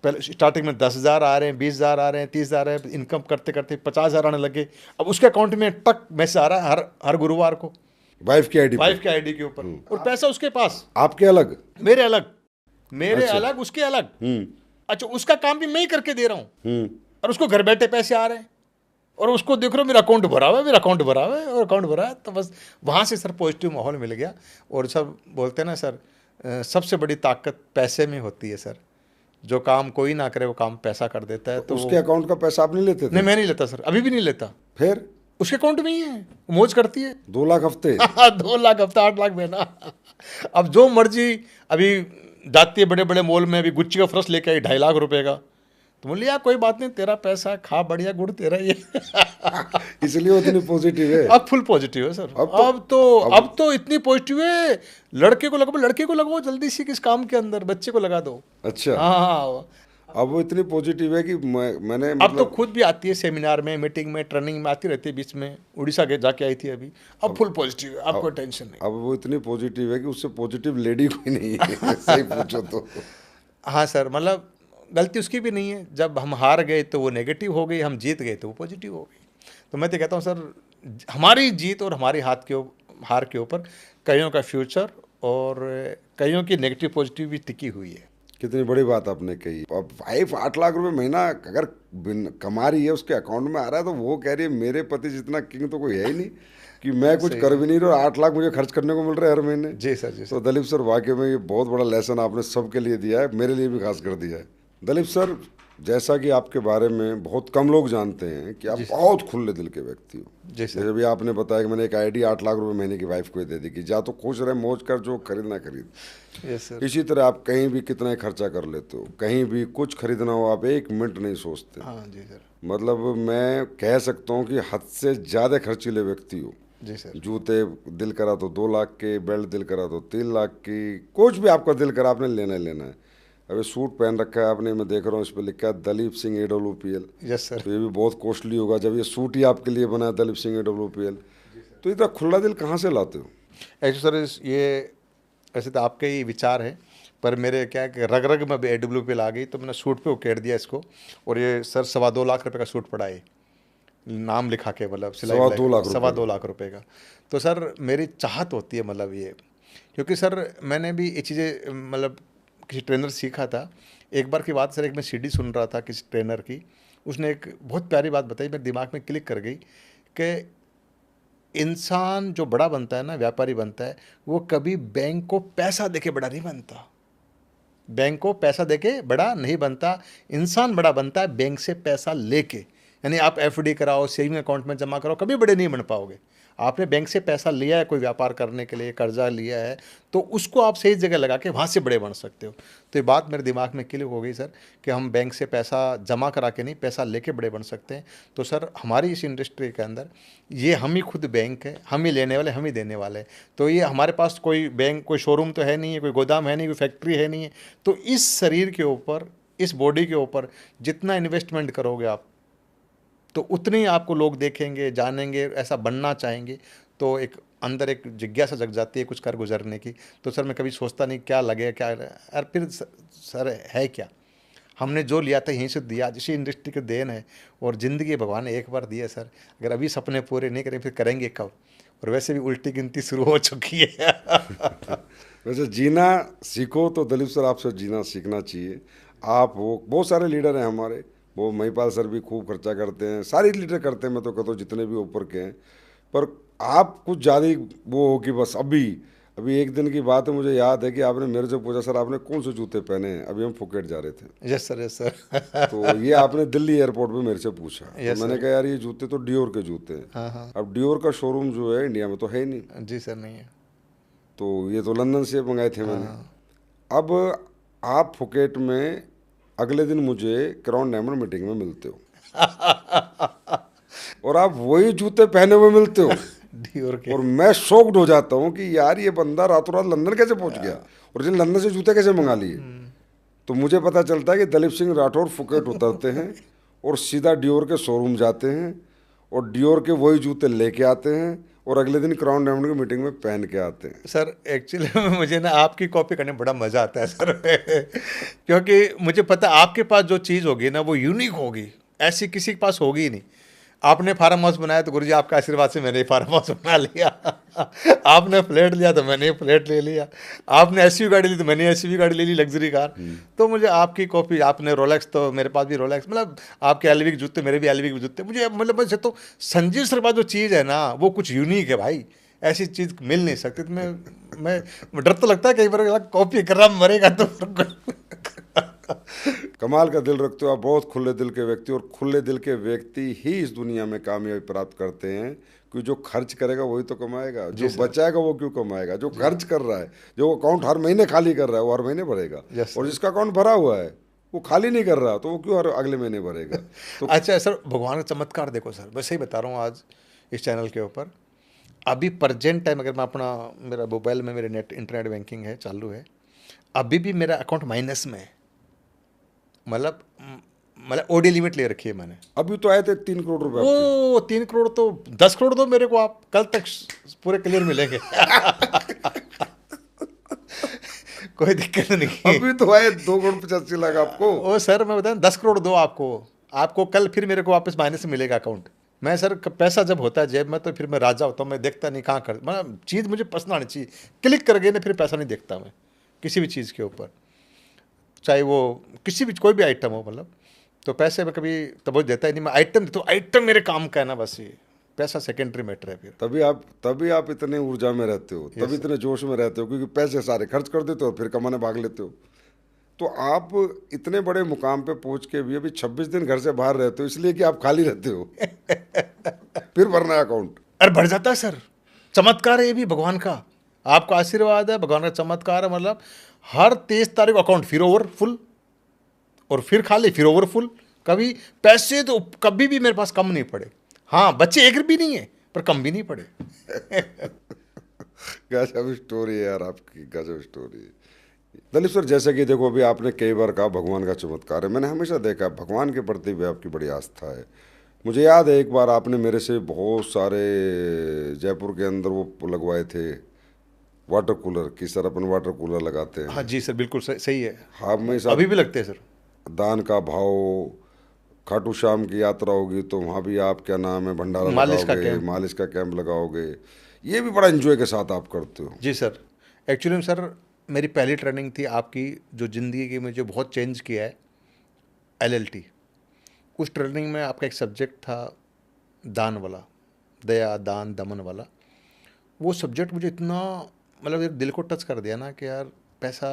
पहले स्टार्टिंग में 10,000 आ रहे हैं, 20,000 आ रहे हैं, 30,000 आ रहे हैं, इनकम करते करते 50,000 आने लगे। अब उसके अकाउंट में टक मैसेज आ रहा है हर गुरुवार को, वाइफ की आईडी के ऊपर, और पैसा उसके पास, आपके अलग, मेरे अलग, मेरे अच्छा। अलग, उसके अलग। अच्छा, उसका काम भी मैं ही करके दे रहा हूँ, और उसको घर बैठे पैसे आ रहे हैं, और उसको देख रहे हो मेरा अकाउंट भरा हुआ है, मेरा अकाउंट भरा हुआ है, और अकाउंट भरा है। तो बस वहाँ से सर पॉजिटिव माहौल मिल गया। और सब बोलते हैं ना सर, सबसे बड़ी ताकत पैसे में होती है सर, जो काम कोई ना करे वो काम पैसा कर देता है। तो उसके अकाउंट का पैसा आप नहीं लेते थे? नहीं, मैं नहीं लेता सर, अभी भी नहीं लेता। फिर उसके अकाउंट में ही है, मौज करती है। 2 लाख हफ्ते 2 लाख हफ्ता, 8 लाख महीना। अब जो मर्जी, अभी जाती है बड़े बड़े मॉल में, अभी गुच्ची का फ्रश लेके आई 2.5 लाख रुपए का, तो बोलिए यार कोई बात नहीं, तेरा पैसा, खा बढ़िया, गुड़ तेरा ही है। इसलिए उतनी पॉजिटिव है। अब फुल पॉजिटिव है सर। अब तो इतनी पॉजिटिव है, लड़के को लगाओ जल्दी से किस काम के अंदर, बच्चे को लगा दो। अच्छा, हाँ, अब वो इतनी पॉजिटिव है कि मैंने अब तो खुद भी आती है सेमिनार में, मीटिंग में, ट्रेनिंग में आती रहती है, बीच में उड़ीसा के जाके आई थी अभी। अब फुल पॉजिटिव है, अब कोई टेंशन नहीं। अब वो इतनी पॉजिटिव है कि उससे पॉजिटिव लेडी कोई नहीं है। सही पूछो तो। हाँ सर, मतलब गलती उसकी भी नहीं है। जब हम हार गए तो वो नेगेटिव हो गई, हम जीत गए तो वो पॉजिटिव हो गई। तो मैं तो कहता हूँ सर, हमारी जीत और हमारी हार के ऊपर कईयों का फ्यूचर और कईयों की नेगेटिव पॉजिटिव भी टिकी हुई है। कितनी बड़ी बात आपने कही। अब वाइफ 8 लाख रुपए महीना अगर कमा रही है, उसके अकाउंट में आ रहा है, तो वो कह रही है मेरे पति जितना किंग तो कोई है ही नहीं कि मैं कुछ कर भी नहीं रहा, 8 लाख मुझे खर्च करने को मिल रहा है हर महीने। जी सर, जी सर। तो दलीप सर वाकई में ये बहुत बड़ा लेसन आपने सबके लिए दिया है, मेरे लिए भी खास कर दिया है। दलीप सर, जैसा कि आपके बारे में बहुत कम लोग जानते हैं कि आप बहुत खुले दिल के व्यक्ति हो। जैसे भी आपने बताया कि मैंने एक आईडी 8 लाख रुपए महीने की वाइफ को दे दी कि जा तो खुश रहे, मौज कर, जो खरीदना खरीद। Yes sir. इसी तरह आप कहीं भी कितना ही खर्चा कर लेते हो, कहीं भी कुछ खरीदना हो आप 1 मिनट नहीं सोचते। हाँ जी सर। मतलब मैं कह सकता हूँ कि हद से ज़्यादा खर्चीले व्यक्ति हो। जी सर। जूते दिल करा तो 2 लाख के, बेल्ट दिल करा तो 3 लाख की, कुछ भी आपका दिल करा आपने लेना ही लेना है। अभी सूट पहन रखा है आपने, मैं देख रहा हूँ इस पर लिखा है Dalip Singh AWPL। Yes sir. तो ये भी बहुत कॉस्टली होगा जब ये सूट ही आपके लिए बना है दलीप सिंह AWPL। तो इतना खुला दिल कहाँ से लाते हो? एक्चुअली सर, ये ऐसे तो आपके ही विचार है, पर मेरे क्या है कि रग रग में AWPL आ गई, तो मैंने सूट पे उकेड़ दिया इसको। और ये सर 2.25 लाख रुपए का सूट पड़ा है, नाम लिखा के, मतलब सिलाई 2.25 लाख रुपए का। तो सर मेरी चाहत होती है, मतलब ये, क्योंकि सर मैंने भी ये चीज़ें मतलब किसी ट्रेनर सीखा था। एक बार की बात सर, एक मैं CD सुन रहा था किसी ट्रेनर की, उसने एक बहुत प्यारी बात बताई, मेरे दिमाग में क्लिक कर गई कि इंसान जो बड़ा बनता है ना, व्यापारी बनता है, वो कभी बैंक को पैसा देके बड़ा नहीं बनता। बैंक को पैसा देके बड़ा नहीं बनता, इंसान बड़ा बनता है बैंक से पैसा लेके। यानी आप FD कराओ, सेविंग अकाउंट में जमा कराओ, कभी बड़े नहीं बन पाओगे। आपने बैंक से पैसा लिया है कोई व्यापार करने के लिए, कर्जा लिया है, तो उसको आप सही जगह लगा के वहाँ से बड़े बन सकते हो। तो ये बात मेरे दिमाग में क्लिक हो गई सर, कि हम बैंक से पैसा जमा करा के नहीं, पैसा लेके बड़े बन सकते हैं। तो सर हमारी इस इंडस्ट्री के अंदर ये हम ही खुद बैंक है, हम ही लेने वाले, हम ही देने वाले। तो ये हमारे पास कोई बैंक, कोई शोरूम तो है नहीं है, कोई गोदाम है नहीं, कोई फैक्ट्री है नहीं है। तो इस शरीर के ऊपर, इस बॉडी के ऊपर जितना इन्वेस्टमेंट करोगे आप, तो उतने ही आपको लोग देखेंगे, जानेंगे, ऐसा बनना चाहेंगे। तो एक अंदर एक जिज्ञासा जग जाती है कुछ कर गुजरने की। तो सर मैं कभी सोचता नहीं क्या लगे, क्या यार, फिर सर है क्या, हमने जो लिया था यहीं से दिया, इसी इंडस्ट्री की देन है। और ज़िंदगी भगवान ने एक बार दी है सर, अगर अभी सपने पूरे नहीं करें फिर करेंगे कब? और वैसे भी उल्टी गिनती शुरू हो चुकी है। वैसे जीना सीखो तो दलीप सर आपसे जीना सीखना चाहिए। आप वो बहुत सारे लीडर हैं हमारे, वो महिपाल सर भी खूब खर्चा करते हैं, सारे लीडर करते हैं, मैं तो कहता हूँ जितने भी ऊपर के हैं। पर आप कुछ ज़्यादा ही वो हो कि बस अभी एक दिन की बात है, मुझे याद है कि आपने मेरे से पूछा सर आपने कौन से जूते पहने हैं, अभी हम फुकेट जा रहे थे। Yes sir, yes sir. तो ये आपने दिल्ली एयरपोर्ट पे मेरे से पूछा। तो मैंने कहा यार ये जूते तो डियोर के जूते हैं। हाँ। अब डियोर का शोरूम जो है इंडिया में तो है ही नहीं। जी सर, नहीं है। तो ये तो लंदन से मंगाए थे मैंने। अब आप फुकेट में अगले दिन मुझे क्राउन डायमंड मीटिंग में मिलते हो और आप वही जूते पहने हुए मिलते हो। डियोर के। और मैं शॉक्ड हो जाता हूँ कि यार ये बंदा रातों रात लंदन कैसे पहुंच गया और ये लंदन से जूते कैसे मंगा लिए। तो मुझे पता चलता है कि दलीप सिंह राठौर फुकेट उतरते हैं और सीधा डियोर के शोरूम जाते हैं और डियोर के वही जूते लेके आते हैं और अगले दिन क्राउन डायमंड की मीटिंग में पहन के आते हैं। सर एक्चुअली मुझे ना आपकी कॉपी करने में बड़ा मज़ा आता है सर क्योंकि मुझे पता है आपके पास जो चीज़ होगी ना वो यूनिक होगी, ऐसी किसी के पास होगी ही नहीं। आपने फार्म हाउस बनाया तो गुरुजी आपके आशीर्वाद से मैंने फार्म हाउस बना लिया आपने फ्लैट लिया तो मैंने फ्लैट ले लिया, आपने एसयूवी गाड़ी ली तो मैंने एसयूवी गाड़ी ले ली, लग्जरी कार। तो मुझे आपकी कॉपी, आपने रोलेक्स तो मेरे पास भी रोलेक्स, मतलब आपके एलवी के जूते मेरे भी एलवी के जूते, मुझे मतलब मुझे तो संजीव सर के पास जो चीज़ है ना वो कुछ यूनिक है भाई, ऐसी चीज़ मिल नहीं सकती। तो मैं डर तो लगता है कई बार कॉपी कर रहा मरेगा तो कमाल का दिल रखते हो आप, बहुत खुले दिल के व्यक्ति, और खुले दिल के व्यक्ति ही इस दुनिया में कामयाबी प्राप्त करते हैं। क्योंकि जो खर्च करेगा वही तो कमाएगा, जो बचाएगा वो क्यों कमाएगा। जो खर्च कर रहा है, जो अकाउंट हर महीने खाली कर रहा है वो हर महीने भरेगा, और जिसका अकाउंट भरा हुआ है वो खाली नहीं कर रहा तो वो क्यों हर अगले महीने भरेगा। तो अच्छा सर, भगवान का चमत्कार देखो सर, मैं सही बता रहा हूँ आज इस चैनल के ऊपर अभी प्रेजेंट टाइम अगर मैं अपना, मेरा मोबाइल में मेरे नेट इंटरनेट बैंकिंग है चालू है, अभी भी मेरा अकाउंट माइनस में है। मतलब ओडी लिमिट ले रखी है मैंने। अभी तो आए थे 3 करोड़ रुपए ओ 3 करोड़, तो 10 करोड़ दो मेरे को आप, कल तक पूरे क्लियर मिलेंगे कोई दिक्कत नहीं। अभी तो आए 2 करोड़ 85 लाख आपको। ओ सर मैं बताऊँ 10 करोड़ दो आपको कल फिर मेरे को वापस माइनस में मिलेगा अकाउंट। मैं सर पैसा जब होता है जेब में तो फिर मैं राजा होता हूँ, मैं देखता नहीं कहाँ कर, मतलब चीज़ मुझे पसंद आनी चाहिए, क्लिक कर गए ना फिर पैसा नहीं देखता मैं किसी भी चीज़ के ऊपर, चाहे वो किसी भी कोई भी आइटम हो। मतलब तो पैसे में कभी तवज्जो देता ही नहीं मैं, आइटम तो आइटम मेरे काम का है ना, बस ये पैसा सेकेंडरी मैटर है। फिर तभी आप इतने ऊर्जा में रहते हो, तभी इतने जोश में रहते हो, क्योंकि पैसे सारे खर्च कर देते हो फिर कमाने भाग लेते हो। तो आप इतने बड़े मुकाम पे पहुंच के भी अभी 26 दिन घर से बाहर रहते हो, इसलिए कि आप खाली रहते हो फिर भरना है अकाउंट। अरे बढ़ जाता है सर, चमत्कार है ये भी भगवान का, आपका आशीर्वाद है, भगवान का चमत्कार है। मतलब हर 23 तारीख अकाउंट फिर ओवर फुल और फिर खाली फिर ओवर फुल। कभी पैसे तो कभी भी मेरे पास कम नहीं पड़े, हाँ बच्चे एक भी नहीं है पर कम भी नहीं पड़े गजब स्टोरी है यार आपकी, गजब स्टोरी है। दलीप सर, जैसे कि देखो अभी आपने कई बार कहा भगवान का चमत्कार है, मैंने हमेशा देखा भगवान के प्रति भी आपकी बड़ी आस्था है। मुझे याद है एक बार आपने मेरे से बहुत सारे जयपुर के अंदर वो लगवाए थे वाटर कूलर की, सर अपन वाटर कूलर लगाते हैं। हाँ जी सर बिल्कुल सही है, हाँ मैं अभी भी लगते हैं सर। दान का भाव, खाटू श्याम की यात्रा होगी तो वहाँ भी आप क्या नाम है भंडारा लगाओगे, मालिश का कैंप लगाओगे, ये भी बड़ा एंजॉय के साथ आप करते हो। जी सर, एक्चुअली सर मेरी पहली ट्रेनिंग थी आपकी जो ज़िंदगी की मुझे बहुत चेंज किया है, LLT। उस ट्रेनिंग में आपका एक सब्जेक्ट था दान वाला, दया दान दमन वाला। वो सब्जेक्ट मुझे इतना मतलब दिल को टच कर दिया ना कि यार पैसा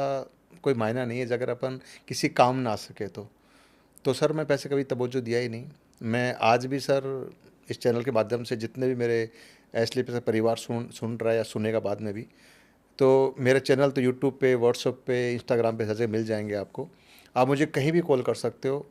कोई मायना नहीं है अगर अपन किसी काम ना आ सके तो सर मैं पैसे कभी तवज्जो दिया ही नहीं। मैं आज भी सर इस चैनल के माध्यम से जितने भी मेरे एसली पे परिवार सुन रहा है या सुनेगा बाद में भी, तो मेरे चैनल तो यूट्यूब पे, व्हाट्सएप पे, इंस्टाग्राम पे हर जगह मिल जाएंगे आपको। आप मुझे कहीं भी कॉल कर सकते हो,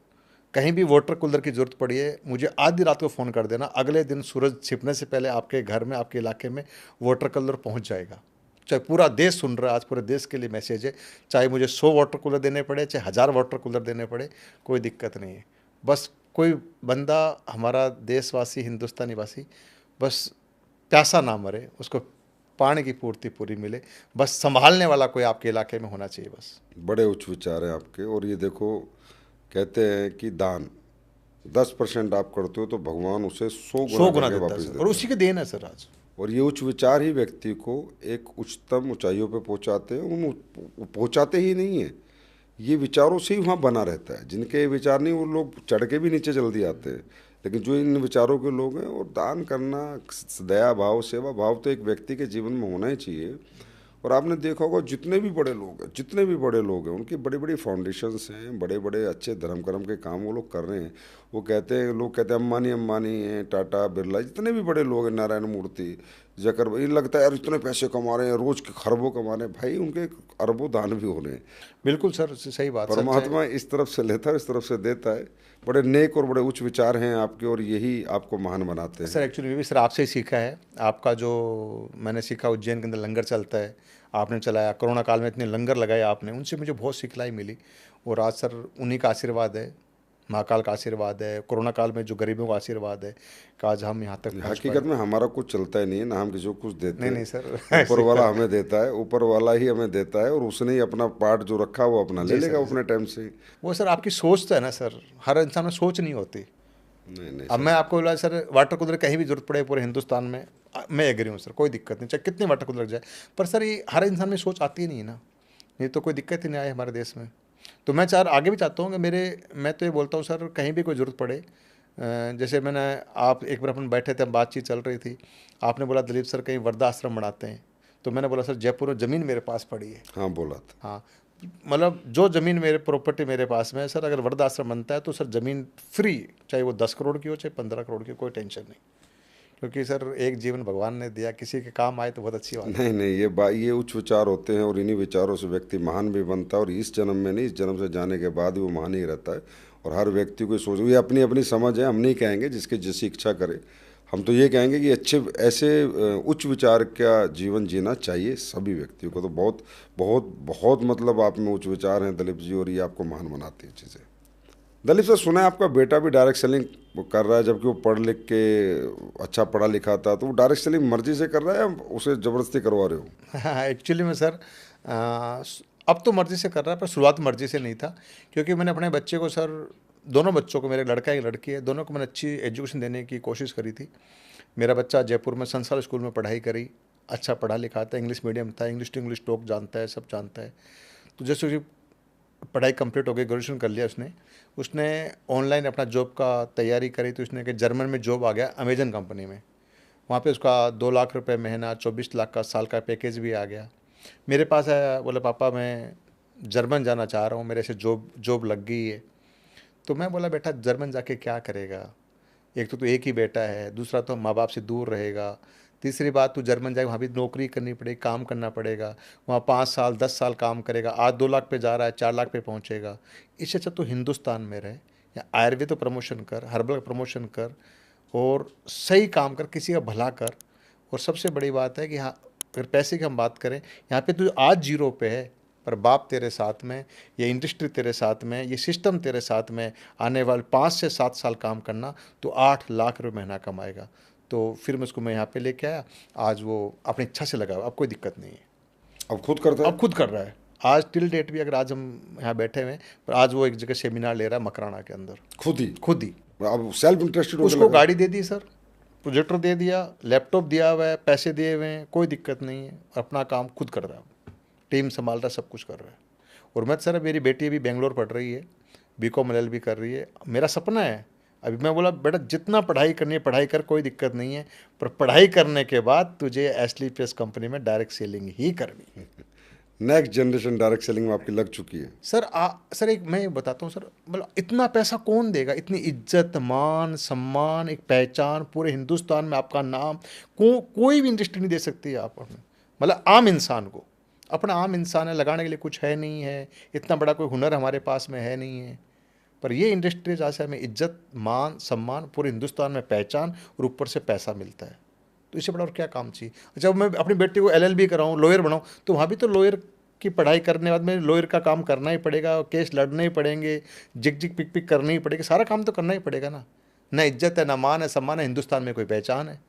कहीं भी वाटर कूलर की ज़रूरत पड़ी है मुझे आधी रात को फ़ोन कर देना, अगले दिन सूरज छिपने से पहले आपके घर में, आपके इलाके में वाटर कूलर पहुंच जाएगा। चाहे पूरा देश सुन रहा है, आज पूरे देश के लिए मैसेज है, चाहे मुझे 100 वाटर कूलर देने पड़े, चाहे 1000 वाटर कूलर देने पड़े, कोई दिक्कत नहीं है। बस कोई बंदा हमारा देशवासी, हिंदुस्तानी वासी बस प्यासा ना मरे, उसको पानी की पूर्ति पूरी मिले, बस संभालने वाला कोई आपके इलाके में होना चाहिए बस। बड़े उच्च विचार हैं आपके। और ये देखो कहते हैं कि दान 10% आप करते हो तो भगवान उसे 100 गुना देता वापस है देता और उसी के देन है सर आज। और ये उच्च विचार ही व्यक्ति को एक उच्चतम ऊंचाइयों पे पहुंचाते हैं। उन पहुंचाते ही नहीं है, ये विचारों से ही वहाँ बना रहता है। जिनके विचार नहीं वो लोग चढ़ के भी नीचे जल्दी आते हैं, लेकिन जो इन विचारों के लोग हैं, और दान करना, दया भाव, सेवा भाव तो एक व्यक्ति के जीवन में होना ही चाहिए। और आपने देखा होगा जितने भी बड़े लोग हैं उनकी बड़ी बड़ी फाउंडेशंस हैं, बड़े बड़े अच्छे धर्म कर्म के काम वो लोग कर रहे हैं। लोग कहते हैं अंबानी हैं, टाटा, बिरला, जितने भी बड़े लोग हैं, नारायण मूर्ति, जाकर ये लगता है यार इतने पैसे कमा रहे हैं, रोज के खरबों कमा रहे हैं, भाई उनके अरबों दान भी हो रहे हैं। बिल्कुल सर, सही बात, सच है। परमात्मा इस तरफ से लेता है, इस तरफ से देता है। बड़े नेक और बड़े उच्च विचार हैं आपके, और यही आपको महान बनाते हैं। सर एक्चुअली भी सर आपसे ही सीखा है। आपका जो मैंने सीखा, उज्जैन के अंदर लंगर चलता है, आपने चलाया, कोरोना काल में इतने लंगर लगाए आपने, उनसे मुझे बहुत सिखलाई मिली। और आज सर उन्हीं का आशीर्वाद है, महाकाल का आशीर्वाद है, कोरोना काल में जो गरीबों का आशीर्वाद है कि आज हम यहाँ तक पहुँच हकीकत में हमारा कुछ चलता ही नहीं है ना, हम किसी को कुछ देते नहीं हैं। नहीं सर, ऊपर वाला हमें देता है, ऊपर वाला ही हमें देता है, और उसने ही अपना पार्ट जो रखा वो अपना ले लेगा अपने टाइम से। वो सर आपकी सोच तो है ना सर, हर इंसान में सोच नहीं होती। नहीं नहीं अब मैं आपको बोला सर, वाटर कूलर कहीं भी जरूरत पड़े पूरे हिंदुस्तान में, मैं एग्री हूँ सर, कोई दिक्कत नहीं, चाहे कितने वाटर कूलर लग जाए, पर सर ये हर इंसान में सोच आती ही नहीं है ना, ये तो कोई दिक्कत ही नहीं आई हमारे देश में। तो मैं आगे भी चाहता हूँ कि मैं तो ये बोलता हूँ सर, कहीं भी कोई ज़रूरत पड़े, जैसे मैंने आप एक बार अपन बैठे थे, बातचीत चल रही थी, आपने बोला दिलीप सर कहीं वृद्धाश्रम बनाते हैं, तो मैंने बोला सर जयपुर में ज़मीन मेरे पास पड़ी है। हाँ बोला था। हाँ, मतलब जो ज़मीन मेरे प्रॉपर्टी मेरे पास में है सर, अगर वृद्धाश्रम बनता है तो सर ज़मीन फ्री, चाहे वो 10 करोड़ की हो चाहे 15 करोड़ की, कोई टेंशन नहीं, क्योंकि सर एक जीवन भगवान ने दिया, किसी के काम आए तो बहुत अच्छी बात है। नहीं नहीं, ये उच्च विचार होते हैं, और इन्हीं विचारों से व्यक्ति महान भी बनता है, और इस जन्म में नहीं, इस जन्म से जाने के बाद भी वो महान ही रहता है। और हर व्यक्ति को सोच, ये अपनी अपनी समझ है, हम नहीं कहेंगे जिसके जैसी इच्छा करे, हम तो ये कहेंगे कि अच्छे ऐसे उच्च विचार का जीवन जीना चाहिए सभी व्यक्तियों को। तो बहुत बहुत बहुत मतलब आप में उच्च विचार हैं दिलीप जी, और ये आपको महान बनाती है चीज़ें। दिलीप सर, सुना है आपका बेटा भी डायरेक्ट सेलिंग कर रहा है, जबकि वो पढ़ लिख के अच्छा पढ़ा लिखा था, तो वो डायरेक्ट सेलिंग मर्जी से कर रहा है या उसे ज़बरदस्ती करवा रहे हो? हाँ, एक्चुअली में सर अब तो मर्ज़ी से कर रहा है, पर शुरुआत मर्ज़ी से नहीं था, क्योंकि मैंने अपने बच्चे को सर, दोनों बच्चों को, मेरे लड़का एक लड़की है, दोनों को मैंने अच्छी एजुकेशन देने की कोशिश करी थी। मेरा बच्चा जयपुर में संसार स्कूल में पढ़ाई करी, अच्छा पढ़ा लिखा था, इंग्लिश मीडियम था, इंग्लिश टू इंग्लिश टॉक जानता है, सब जानता है। तो जैसे उसकी पढ़ाई कंप्लीट हो गई, ग्रेजुएशन कर लिया उसने, उसने ऑनलाइन अपना जॉब का तैयारी करी, तो उसने कि जर्मन में जॉब आ गया अमेजन कंपनी में, वहाँ पे उसका 2 लाख रुपए महीना, 24 लाख का साल का पैकेज भी आ गया। मेरे पास आया, बोले पापा मैं जर्मन जाना चाह रहा हूँ, मेरे से जॉब लग गई है। तो मैं बोला बेटा जर्मन जाके क्या करेगा, एक तो तू एक ही बेटा है, दूसरा तो माँ बाप से दूर रहेगा, तीसरी बात तू जर्मन जाए, वहाँ भी नौकरी करनी पड़ेगी, काम करना पड़ेगा, वहाँ 5 साल 10 साल काम करेगा, आज 2 लाख पे जा रहा है, 4 लाख पे पहुँचेगा। इससे अच्छा तो हिंदुस्तान में रहे, या आयुर्वेद तो प्रमोशन कर, हर्बल प्रमोशन कर, और सही काम कर, किसी का भला कर। और सबसे बड़ी बात है कि हाँ, अगर पैसे की हम बात करें, यहाँ पे तू आज 0 पे है, पर बाप तेरे साथ में, ये इंडस्ट्री तेरे साथ में, ये सिस्टम तेरे साथ में, आने वाले 5 से 7 साल काम करना तो 8 लाख रुपये महीना कमाएगा। तो फिर मैं उसको यहाँ पे लेके आया, आज वो अपनी इच्छा से लगा, अब कोई दिक्कत नहीं है, अब खुद करता है? अब खुद कर रहा है। आज टिल डेट भी, अगर आज हम यहाँ बैठे हुए हैं, पर आज वो एक जगह सेमिनार ले रहा है मकराना के अंदर, खुद ही। अब सेल्फ इंटरेस्टेड उसको गाड़ी दे दी सर, प्रोजेक्टर दे दिया, लैपटॉप दिया हुआ है, पैसे दिए हुए हैं, कोई दिक्कत नहीं है, अपना काम खुद कर रहा है, टीम संभाल रहा है, सब कुछ कर रहा है। और मैं सर, मेरी बेटी अभी बेंगलोर पढ़ रही है, बीकॉम LLB कर रही है, मेरा सपना है, अभी मैं बोला बेटा जितना पढ़ाई करनी है पढ़ाई कर, कोई दिक्कत नहीं है, पर पढ़ाई करने के बाद तुझे SLPS कंपनी में डायरेक्ट सेलिंग ही करनी है। नेक्स्ट जनरेशन डायरेक्ट सेलिंग में आपकी लग चुकी है सर। सर एक मैं बताता हूँ सर, मतलब इतना पैसा कौन देगा, इतनी इज्जत मान सम्मान, एक पहचान, पूरे हिंदुस्तान में आपका नाम, कोई भी इंडस्ट्री नहीं दे सकती है आप, मतलब आम इंसान को, अपना आम इंसान है, लगाने के लिए कुछ है नहीं है, इतना बड़ा कोई हुनर हमारे पास में है नहीं है, पर ये इंडस्ट्री जहाँ से हमें इज्जत मान सम्मान, पूरे हिंदुस्तान में पहचान, और ऊपर से पैसा मिलता है, तो इससे बड़ा और क्या काम चाहिए। जब मैं अपनी बेटी को LLB कराऊँ, लॉयर बनाऊँ, तो वहाँ भी तो लॉयर की पढ़ाई करने के बाद में लॉयर का काम करना ही पड़ेगा, केस लड़ने ही पड़ेंगे, जिक पिक पिक करनी ही पड़ेगी, सारा काम तो करना ही पड़ेगा ना। ना इज्जत है, ना मान है, सम्मान है, हिंदुस्तान में कोई पहचान है,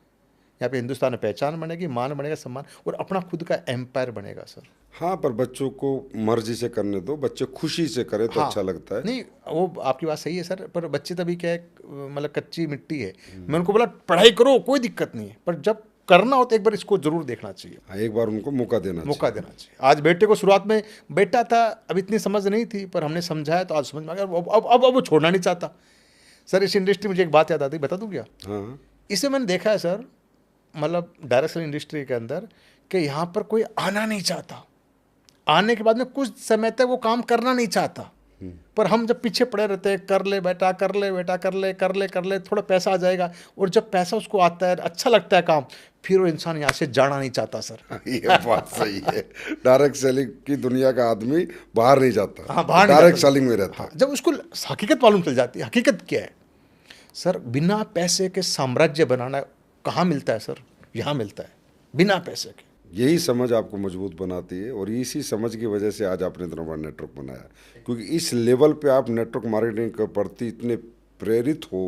यहाँ पे हिंदुस्तान में पहचान बनेगी, मान बनेगा, सम्मान, और अपना खुद का एम्पायर बनेगा सर। हाँ, पर बच्चों को मर्जी से करने दो, बच्चे खुशी से करें तो अच्छा लगता है। नहीं, वो आपकी बात सही है सर, पर बच्चे तभी क्या है, मतलब कच्ची मिट्टी है। मैं उनको बोला पढ़ाई करो, कोई दिक्कत नहीं है, पर जब करना हो तो एक बार इसको जरूर देखना चाहिए। हाँ, एक बार उनको मौका देना चाहिए। आज बेटे को शुरुआत में, बेटा था, अब इतनी समझ नहीं थी, पर हमने समझाया तो आज समझ में आ गया, अब वो छोड़ना नहीं चाहता। सर इस इंडस्ट्री मुझे एक बात याद आती, बता दूं क्या? हाँ, इसे मैंने देखा है सर, मतलब डायरेक्ट सेलिंग इंडस्ट्री के अंदर, कि यहाँ पर कोई आना नहीं चाहता, आने के बाद में कुछ समय तक वो काम करना नहीं चाहता, पर हम जब पीछे पड़े रहते हैं, कर ले बेटा, कर ले बेटा, कर ले, थोड़ा पैसा आ जाएगा, और जब पैसा उसको आता है, अच्छा लगता है काम, फिर वो इंसान यहाँ से जाना नहीं चाहता सर। ये बात सही है। डायरेक्ट सेलिंग की दुनिया का आदमी बाहर नहीं जाता। हाँ, बाहर डायरेक्ट नहीं जाता। सेलिंग में रहता। हाँ, जब उसको हकीकत मालूम चल जाती है, हकीकत क्या है सर, बिना पैसे के साम्राज्य बनाना कहाँ मिलता है सर? यहाँ मिलता है, बिना पैसे के। यही समझ आपको मजबूत बनाती है, और इसी समझ की वजह से आज आपने इतना बड़ा नेटवर्क बनाया, क्योंकि इस लेवल पे आप नेटवर्क मार्केटिंग के प्रति इतने प्रेरित हो,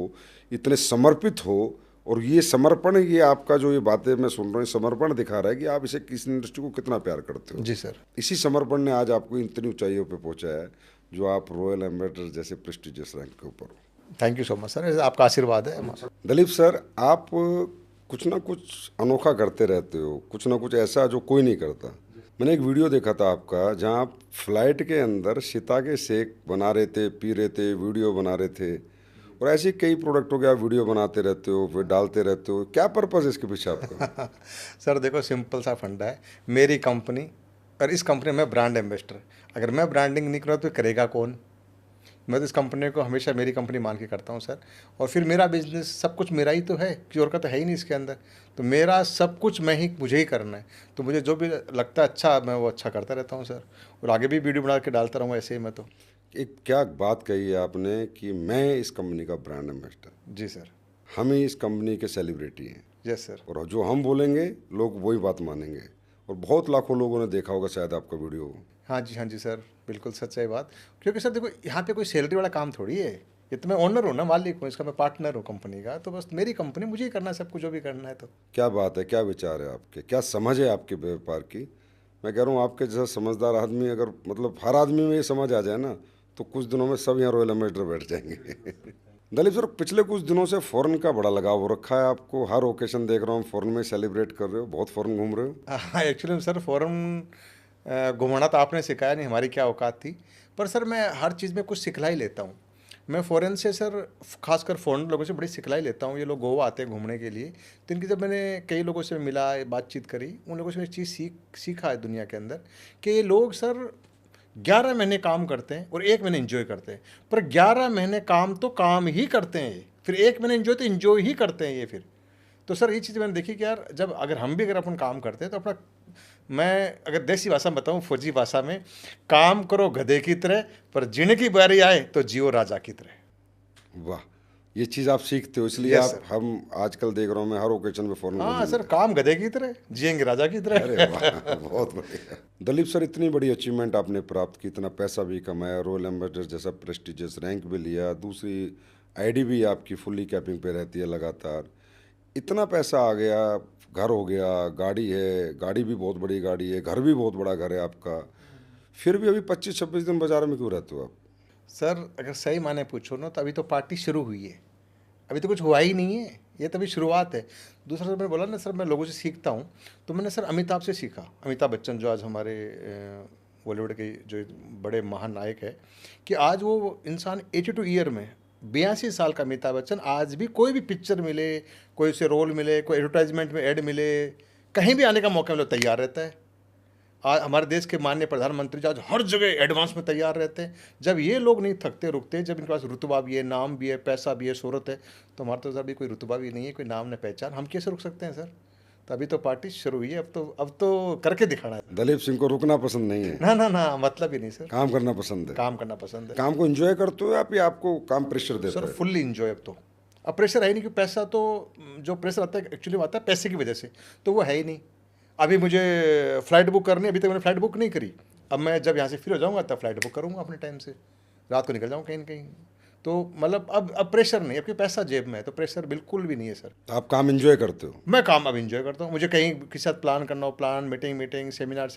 इतने समर्पित हो, और ये समर्पण, ये आपका जो ये बातें मैं सुन रहा हूँ, समर्पण दिखा रहा है कि आप इसे किस इंडस्ट्री को कितना प्यार करते हो। जी सर। इसी समर्पण ने आज आपको इतनी ऊंचाइयों पे पहुंचाया है, जो आप रॉयल एम्बेसडर जैसे प्रेस्टिजियस रैंक के ऊपर हो। Thank you so much sir, आपका आशीर्वाद है। दलीप सर, आप कुछ ना कुछ अनोखा करते रहते हो, कुछ ना कुछ ऐसा जो कोई नहीं करता। मैंने एक वीडियो देखा था आपका, जहां आप फ्लाइट के अंदर सीता के शेक बना रहे थे, पी रहे थे, वीडियो बना रहे थे, और ऐसे कई प्रोडक्टों के आप वीडियो बनाते रहते हो, फिर डालते रहते हो। क्या पर्पज़ है इसके पीछे आपका? सर देखो, सिंपल सा फंडा है, मेरी कंपनी और इस कंपनी में ब्रांड एम्बेसडर, अगर मैं ब्रांडिंग नहीं करूँ तो करेगा कौन? मैं तो इस कंपनी को हमेशा मेरी कंपनी मान के करता हूँ सर। और फिर मेरा बिजनेस सब कुछ मेरा ही तो है, किसी और का तो है ही नहीं इसके अंदर। तो मेरा सब कुछ मुझे ही करना है। तो मुझे जो भी लगता है अच्छा, मैं वो अच्छा करता रहता हूँ सर, और आगे भी वीडियो बना के डालता रहूँगा ऐसे ही मैं तो। एक क्या बात कही है आपने कि मैं इस कंपनी का ब्रांड एम्बेसडर। जी सर। हम ही इस कंपनी के सेलिब्रिटी हैं। Yes sir. और जो हम बोलेंगे लोग वही बात मानेंगे, और बहुत लाखों लोगों ने देखा होगा शायद आपका वीडियो। हाँ जी सर, बिल्कुल सच्चाई बात। क्योंकि सर देखो, यहाँ पे कोई सैलरी वाला काम थोड़ी है, ये तो मैं ओनर हूँ ना, मालिक हूँ इसका, मैं पार्टनर हूँ कंपनी का, तो बस मेरी कंपनी, मुझे ही करना है सब कुछ जो भी करना है। तो क्या बात है, क्या विचार है आपके, क्या समझ है आपके व्यापार की? मैं कह रहा हूँ आपके जैसा समझदार आदमी अगर, मतलब हर आदमी में ये समझ आ जाए ना, तो कुछ दिनों में सब यहाँ रॉयल एम्बेसडर बैठ जाएंगे। दलीप सर, पिछले कुछ दिनों से फॉरेन का बड़ा लगाव हो रखा है आपको, हर ओकेशन देख रहा हूँ फॉरेन में सेलिब्रेट कर रहे हो, बहुत फॉरेन घूम रहे हो। हाँ, एक्चुअली सर फॉरेन घुमाना तो आपने सिखाया नहीं, हमारी क्या औकात थी, पर सर मैं हर चीज़ में कुछ सिखला ही लेता हूँ। मैं फ़ॉरेन से सर, खासकर फॉरेन लोगों से बड़ी सिखलाई लेता हूँ। ये लोग गोवा आते हैं घूमने के लिए, तो इनकी जब मैंने कई लोगों से मिला, बातचीत करी, उन लोगों से एक चीज़ सीखा है दुनिया के अंदर, कि ये लोग सर 11 महीने काम करते हैं और 1 महीने इन्जॉय करते हैं। पर 11 महीने काम तो काम ही करते हैं ये, फिर 1 महीने इन्जॉय तो इन्जॉय ही करते हैं ये फिर। तो सर ये चीज़ मैंने देखी कि यार, जब अगर हम भी अगर अपन काम करते हैं तो अपना, मैं अगर देसी भाषा में बताऊँ, फौजी भाषा में, काम करो गधे की तरह, पर जीने की बारी आए तो जियो राजा की तरह। वाह, ये चीज़ आप सीखते हो, इसलिए Yes, आप, sir. हम आजकल देख रहा हूँ मैं हर ओकेजन पे फॉरेन हाँ सर, काम गधे की तरह, जिएंगे राजा की तरह। अरे वाह, बहुत बढ़िया। दलीप सर, इतनी बड़ी अचीवमेंट आपने प्राप्त की, इतना पैसा भी कमाया, रॉयल एम्बेसडर जैसा प्रेस्टिजियस रैंक भी लिया, दूसरी आईडी भी आपकी फुल्ली कैपिंग पे रहती है लगातार, इतना पैसा आ गया, घर हो गया, गाड़ी है, गाड़ी भी बहुत बड़ी गाड़ी है, घर भी बहुत बड़ा घर है आपका, फिर भी अभी 25-26 दिन बाजार में क्यों रहते हो आप? सर अगर सही माने पूछो ना, तो अभी तो पार्टी शुरू हुई है, अभी तो कुछ हुआ ही नहीं है, ये तो अभी शुरुआत है। दूसरा सर, मैंने बोला ना सर, मैं लोगों से सीखता हूँ, तो मैंने सर अमिताभ से सीखा। अमिताभ बच्चन जो आज हमारे बॉलीवुड के जो बड़े महान नायक है, कि आज वो इंसान 82 ईयर में, 82 साल का अमिताभ बच्चन, आज भी कोई भी पिक्चर मिले, कोई उसे रोल मिले, कोई एडवर्टाइजमेंट में ऐड मिले, कहीं भी आने का मौका मिले तैयार रहता है। आज हमारे देश के माननीय प्रधानमंत्री जी आज हर जगह एडवांस में तैयार रहते हैं। जब ये लोग नहीं थकते रुकते, जब इनके पास रुतबा भी है, नाम भी है, पैसा भी है, शोहरत है, तो हमारे तो सर अभी कोई रुतबा भी नहीं है, कोई नाम न पहचान, हम कैसे रुक सकते हैं सर? तो अभी तो पार्टी शुरू हुई है, अब तो करके दिखाना है। दलीप सिंह को रुकना पसंद नहीं है? ना ना ना, मतलब ही नहीं सर, काम करना पसंद है। काम करना पसंद है। काम को एंजॉय करते हो आप, या आपको काम प्रेशर देता सर है? Fully enjoy. अब प्रेशर है ही नहीं, क्योंकि पैसा तो, जो प्रेशर आता है एक्चुअली आता है पैसे की वजह से, तो वो है ही नहीं। अभी मुझे फ़्लाइट बुक करनी है, अभी तक मैंने फ़्लाइट बुक नहीं करी। अब मैं जब यहाँ से फ्री हो जाऊँगा तब फ़्लाइट बुक करूँगा अपने टाइम से, रात को निकल जाऊँ कहीं न कहीं। तो मतलब अब प्रेशर नहीं, अब पैसा जेब में है, तो प्रेशर बिल्कुल भी नहीं है सर। आप काम एंजॉय करते हो? मैं काम अब इंजॉय करता हूँ। मुझे कहीं किसी साथ प्लान करना हो, प्लान, मीटिंग, सेमिनार,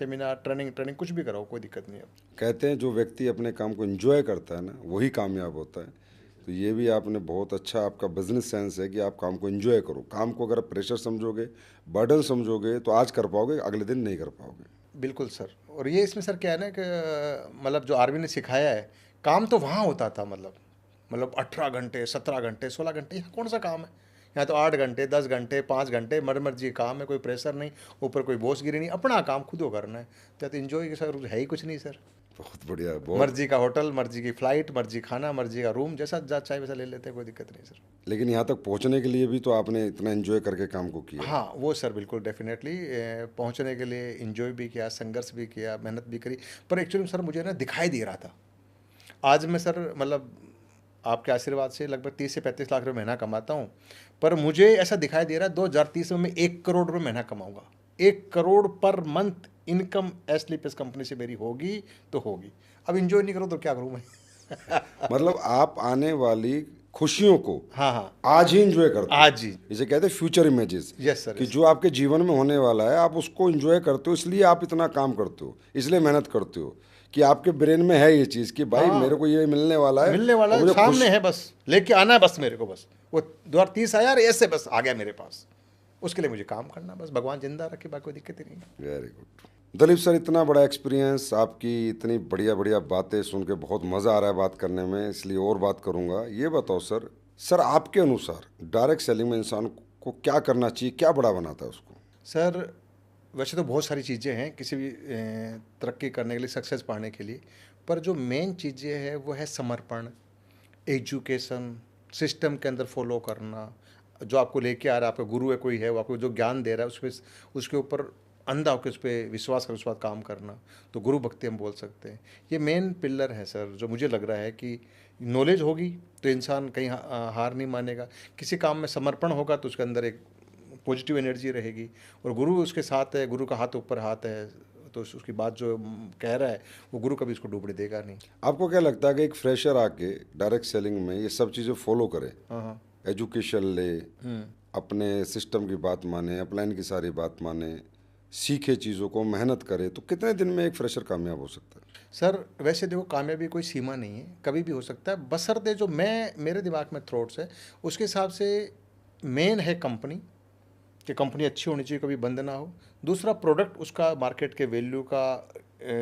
ट्रेनिंग, कुछ भी कराओ, कोई दिक्कत नहीं है। कहते हैं जो व्यक्ति अपने काम को एंजॉय करता है ना, वही कामयाब होता है। तो ये भी आपने बहुत अच्छा, आपका बिजनेस सेंस है कि आप काम को एंजॉय करो। काम को अगर प्रेशर समझोगे, बर्डन समझोगे, तो आज कर पाओगे, अगले दिन नहीं कर पाओगे। बिल्कुल सर। और ये इसमें सर क्या है ना, कि मतलब जो आर्मी ने सिखाया है, काम तो वहाँ होता था, मतलब 18 घंटे, 17 घंटे, 16 घंटे, यहाँ कौन सा काम है? यहाँ तो 8 घंटे, 10 घंटे, 5 घंटे मर्जी काम है, कोई प्रेशर नहीं, ऊपर कोई बॉस गिरी नहीं, अपना काम खुद को करना है। तो इन्जॉय के सर है ही कुछ नहीं सर। बहुत बढ़िया, बहुत। मर्जी का होटल, मर्जी की फ्लाइट, मर्जी खाना, मर्जी का रूम, जैसा जा चाहे वैसा ले लेते हैं, कोई दिक्कत नहीं सर। लेकिन यहाँ तक पहुँचने के लिए भी तो आपने इतना एंजॉय करके काम को किया। हाँ वो सर बिल्कुल डेफिनेटली पहुंचने के लिए इंजॉय भी किया, संघर्ष भी किया, मेहनत भी करी। पर एक्चुअली सर मुझे ना दिखाई दे रहा था, आज मैं सर मतलब आपके आशीर्वाद से लगभग 30 से 35 लाख रुपए महीना कमाता हूँ, पर मुझे ऐसा दिखाई दे रहा है 2030 में मैं 1 करोड़ रुपये महीना कमाऊंगा। 1 crore per month income एस्लीपिस company से मेरी होगी तो होगी। अब इंजॉय नहीं करूँ तो क्या करूँ मैं। मतलब आप आने वाली खुशियों को हाँ हाँ आज ही एंजॉय करते हो। आज ही। इसे कहते हैं फ्यूचर इमेजेस। Yes sir. कि जो आपके जीवन में होने वाला है आप उसको एंजॉय करते हो, इसलिए आप इतना काम करते हो, इसलिए मेहनत करते हो कि आपके ब्रेन में है ये चीज़ कि भाई मेरे को ये मिलने वाला है, मिलने वाला है, सामने है, बस लेके आना है, बस मेरे को बस वो 2030 आया ऐसे बस आ गया मेरे पास, उसके लिए मुझे काम करना, बस भगवान जिंदा रखे, बाकी कोई दिक्कत ही नहीं। वेरी गुड दिलीप सर, इतना बड़ा एक्सपीरियंस, आपकी इतनी बढ़िया बढ़िया बातें सुन के बहुत मज़ा आ रहा है बात करने में, इसलिए और बात करूँगा। ये बताओ सर आपके अनुसार डायरेक्ट सेलिंग में इंसान को क्या करना चाहिए, क्या बड़ा बनाता है उसको? सर वैसे तो बहुत सारी चीज़ें हैं किसी भी तरक्की करने के लिए, सक्सेस पाने के लिए, पर जो मेन चीज़ें हैं वो है समर्पण, एजुकेशन, सिस्टम के अंदर फॉलो करना, जो आपको लेके आ रहा है, आपका गुरु है कोई है, वो आपको जो ज्ञान दे रहा है उसके ऊपर अंधा होकर उस पर विश्वास कर उसके बाद काम करना, तो गुरु भक्ति हम बोल सकते हैं। ये मेन पिलर है सर, जो मुझे लग रहा है कि नॉलेज होगी तो इंसान कहीं हार नहीं मानेगा, किसी काम में समर्पण होगा तो उसके अंदर एक पॉजिटिव एनर्जी रहेगी, और गुरु उसके साथ है, गुरु का हाथ ऊपर हाथ है, तो उसकी बात जो कह रहा है वो गुरु कभी उसको डूबने देगा नहीं। आपको क्या लगता है कि एक फ्रेशर आके डायरेक्ट सेलिंग में ये सब चीज़ें फॉलो करे, हाँ एजुकेशन ले, अपने सिस्टम की बात माने, अपलाइन की सारी बात माने, सीखे चीज़ों को, मेहनत करे, तो कितने दिन में एक फ्रेशर कामयाब हो सकता है? सर वैसे देखो कामयाबी कोई सीमा नहीं है, कभी भी हो सकता है, बशर्ते जो मेरे दिमाग में थॉट्स है उसके हिसाब से मेन है कंपनी, कि कंपनी अच्छी होनी चाहिए, कभी बंद ना हो। दूसरा प्रोडक्ट उसका मार्केट के वैल्यू का,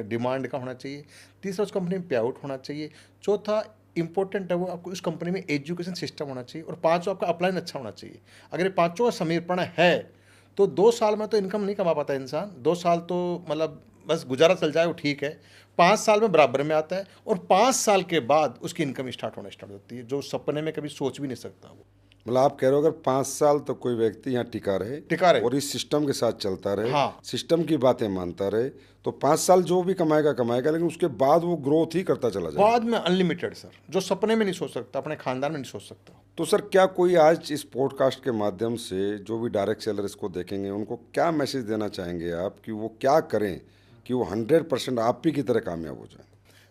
डिमांड का होना चाहिए। तीसरा उस कंपनी में पे आउट होना चाहिए। चौथा इंपॉर्टेंट है वो आपको उस कंपनी में एजुकेशन सिस्टम होना चाहिए। और पाँचवा आपका अपलाइन अच्छा होना चाहिए। अगर ये पाँचों का समीकरण है तो 2 साल में तो इनकम नहीं कमा पाता इंसान। 2 साल तो मतलब बस गुजारा चल जाए वो ठीक है, 5 साल में बराबर में आता है, और 5 साल के बाद उसकी इनकम स्टार्ट होती है, जो सपने में कभी सोच भी नहीं सकता वो। मतलब आप कह रहे हो अगर 5 साल तक कोई व्यक्ति यहाँ टिका रहे और इस सिस्टम के साथ चलता रहे, हाँ, सिस्टम की बातें मानता रहे, तो 5 साल जो भी कमाएगा, लेकिन उसके बाद वो ग्रोथ ही करता चला जाएगा। बाद में अनलिमिटेड सर, जो सपने में नहीं सोच सकता, अपने खानदान में नहीं सोच सकता। तो सर क्या कोई आज इस पॉडकास्ट के माध्यम से जो भी डायरेक्ट सेलर इसको देखेंगे उनको क्या मैसेज देना चाहेंगे आप कि वो क्या करें कि वो 100% आप ही की तरह कामयाब हो जाए?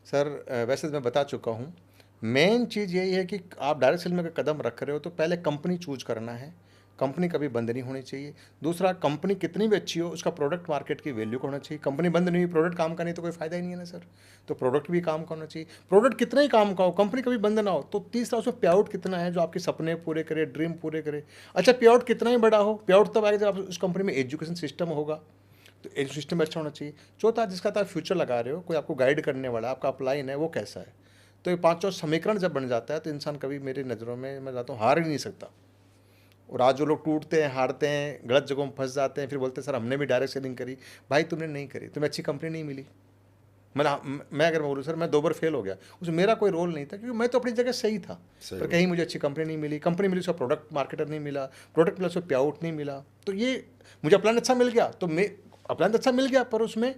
सर वैसे तो मैं बता चुका हूँ, मेन चीज़ यही है कि आप डायरेक्ट सेल में अगर कदम रख रहे हो तो पहले कंपनी चूज करना है। कंपनी कभी बंद नहीं होनी चाहिए। दूसरा, कंपनी कितनी भी अच्छी हो उसका प्रोडक्ट मार्केट की वैल्यू का होना चाहिए। कंपनी बंद नहीं हुई, प्रोडक्ट काम का नहीं तो कोई फायदा ही नहीं है ना सर। तो प्रोडक्ट भी काम का होना चाहिए। प्रोडक्ट कितना ही काम का हो, कंपनी कभी बंद ना हो। तो तीसरा, उसमें पे आउट कितना है जो आपके सपने पूरे करे, ड्रीम पूरे करे। अच्छा, पे आउट कितना ही बड़ा हो, पे आउट तब आएगा जब आप उस कंपनी में एजुकेशन सिस्टम होगा, तो एजुकेशन सिस्टम अच्छा होना चाहिए। चौथा, जिसका आप फ्यूचर लगा रहे हो, कोई आपको गाइड करने वाला, आपका अपलाइन है वो कैसा है। तो ये पांचों समीकरण जब बन जाता है तो इंसान कभी मेरी नज़रों में मैं जाता हूँ हार ही नहीं सकता। और आज जो लोग टूटते हैं, हारते हैं, गलत जगहों में फंस जाते हैं, फिर बोलते हैं सर हमने भी डायरेक्ट सेलिंग करी। भाई तुमने नहीं करी, तुम्हें अच्छी कंपनी नहीं मिली। मैं अगर बोलूँ सर मैं 2 बार फेल हो गया, उसमें मेरा कोई रोल नहीं था, क्योंकि मैं तो अपनी जगह सही था। पर कहीं मुझे अच्छी कंपनी नहीं मिली, कंपनी मिली उसका प्रोडक्ट मार्केटर नहीं मिला, प्रोडक्ट मिला उसको पे आउट नहीं मिला। तो ये मुझे अपलाइन अच्छा मिल गया, तो मैं अपलाइन अच्छा मिल गया पर उसमें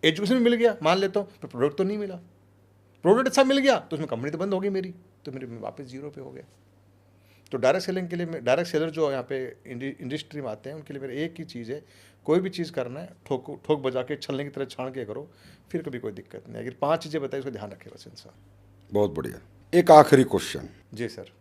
एजुकेशन मिल गया मान लेता हूँ, पर प्रोडक्ट तो नहीं मिला। प्रोडक्ट अच्छा मिल गया तो उसमें कंपनी तो बंद हो गई मेरी, तो मेरे वापस 0 पे हो गया। तो डायरेक्ट सेलिंग के लिए, डायरेक्ट सेलर जो यहाँ पे इंडस्ट्री में आते हैं उनके लिए मेरा एक ही चीज़ है, कोई भी चीज़ करना है ठोक बजा के छलने की तरह छान के करो, फिर कभी कोई दिक्कत नहीं। अगर 5 चीज़ें बताई उसको ध्यान रखे बस इंसान। बहुत बढ़िया। एक आखिरी क्वेश्चन। जी सर।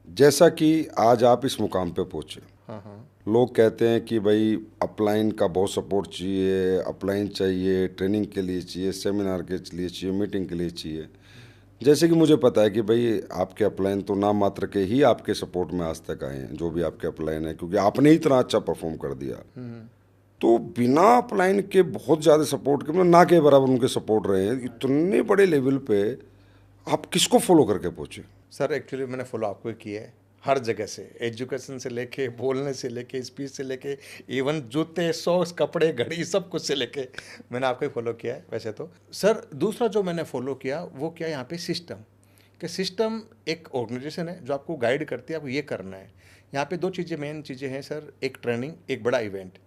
जैसा कि आज आप इस मुकाम पे पहुँचे, हाँ, लोग कहते हैं कि भाई अपलाइन का बहुत सपोर्ट चाहिए, अपलाइन चाहिए, ट्रेनिंग के लिए चाहिए, सेमिनार के लिए चाहिए, मीटिंग के लिए चाहिए। जैसे कि मुझे पता है कि भाई आपके अपलाइन तो नाम मात्र के ही आपके सपोर्ट में आज तक आए हैं, जो भी आपके अपलाइन है, क्योंकि आपने इतना अच्छा परफॉर्म कर दिया। तो बिना अपलाइन के बहुत ज़्यादा सपोर्ट के, मतलब ना के बराबर उनके सपोर्ट रहे हैं, इतने बड़े लेवल पे आप किसको फॉलो करके पहुँचे? सर एक्चुअली मैंने फॉलो आपको किया है, हर जगह से, एजुकेशन से लेके, बोलने से लेके, स्पीच से लेके, इवन जूते, सॉक्स, कपड़े, घड़ी, सब कुछ से लेके मैंने आपको ही फॉलो किया है वैसे तो। सर दूसरा जो मैंने फॉलो किया वो क्या, यहाँ पे सिस्टम, कि सिस्टम एक ऑर्गेनाइजेशन है जो आपको गाइड करती है, आपको ये करना है। यहाँ पे दो चीज़ें, मेन चीज़ें हैं सर, एक ट्रेनिंग, एक बड़ा इवेंट।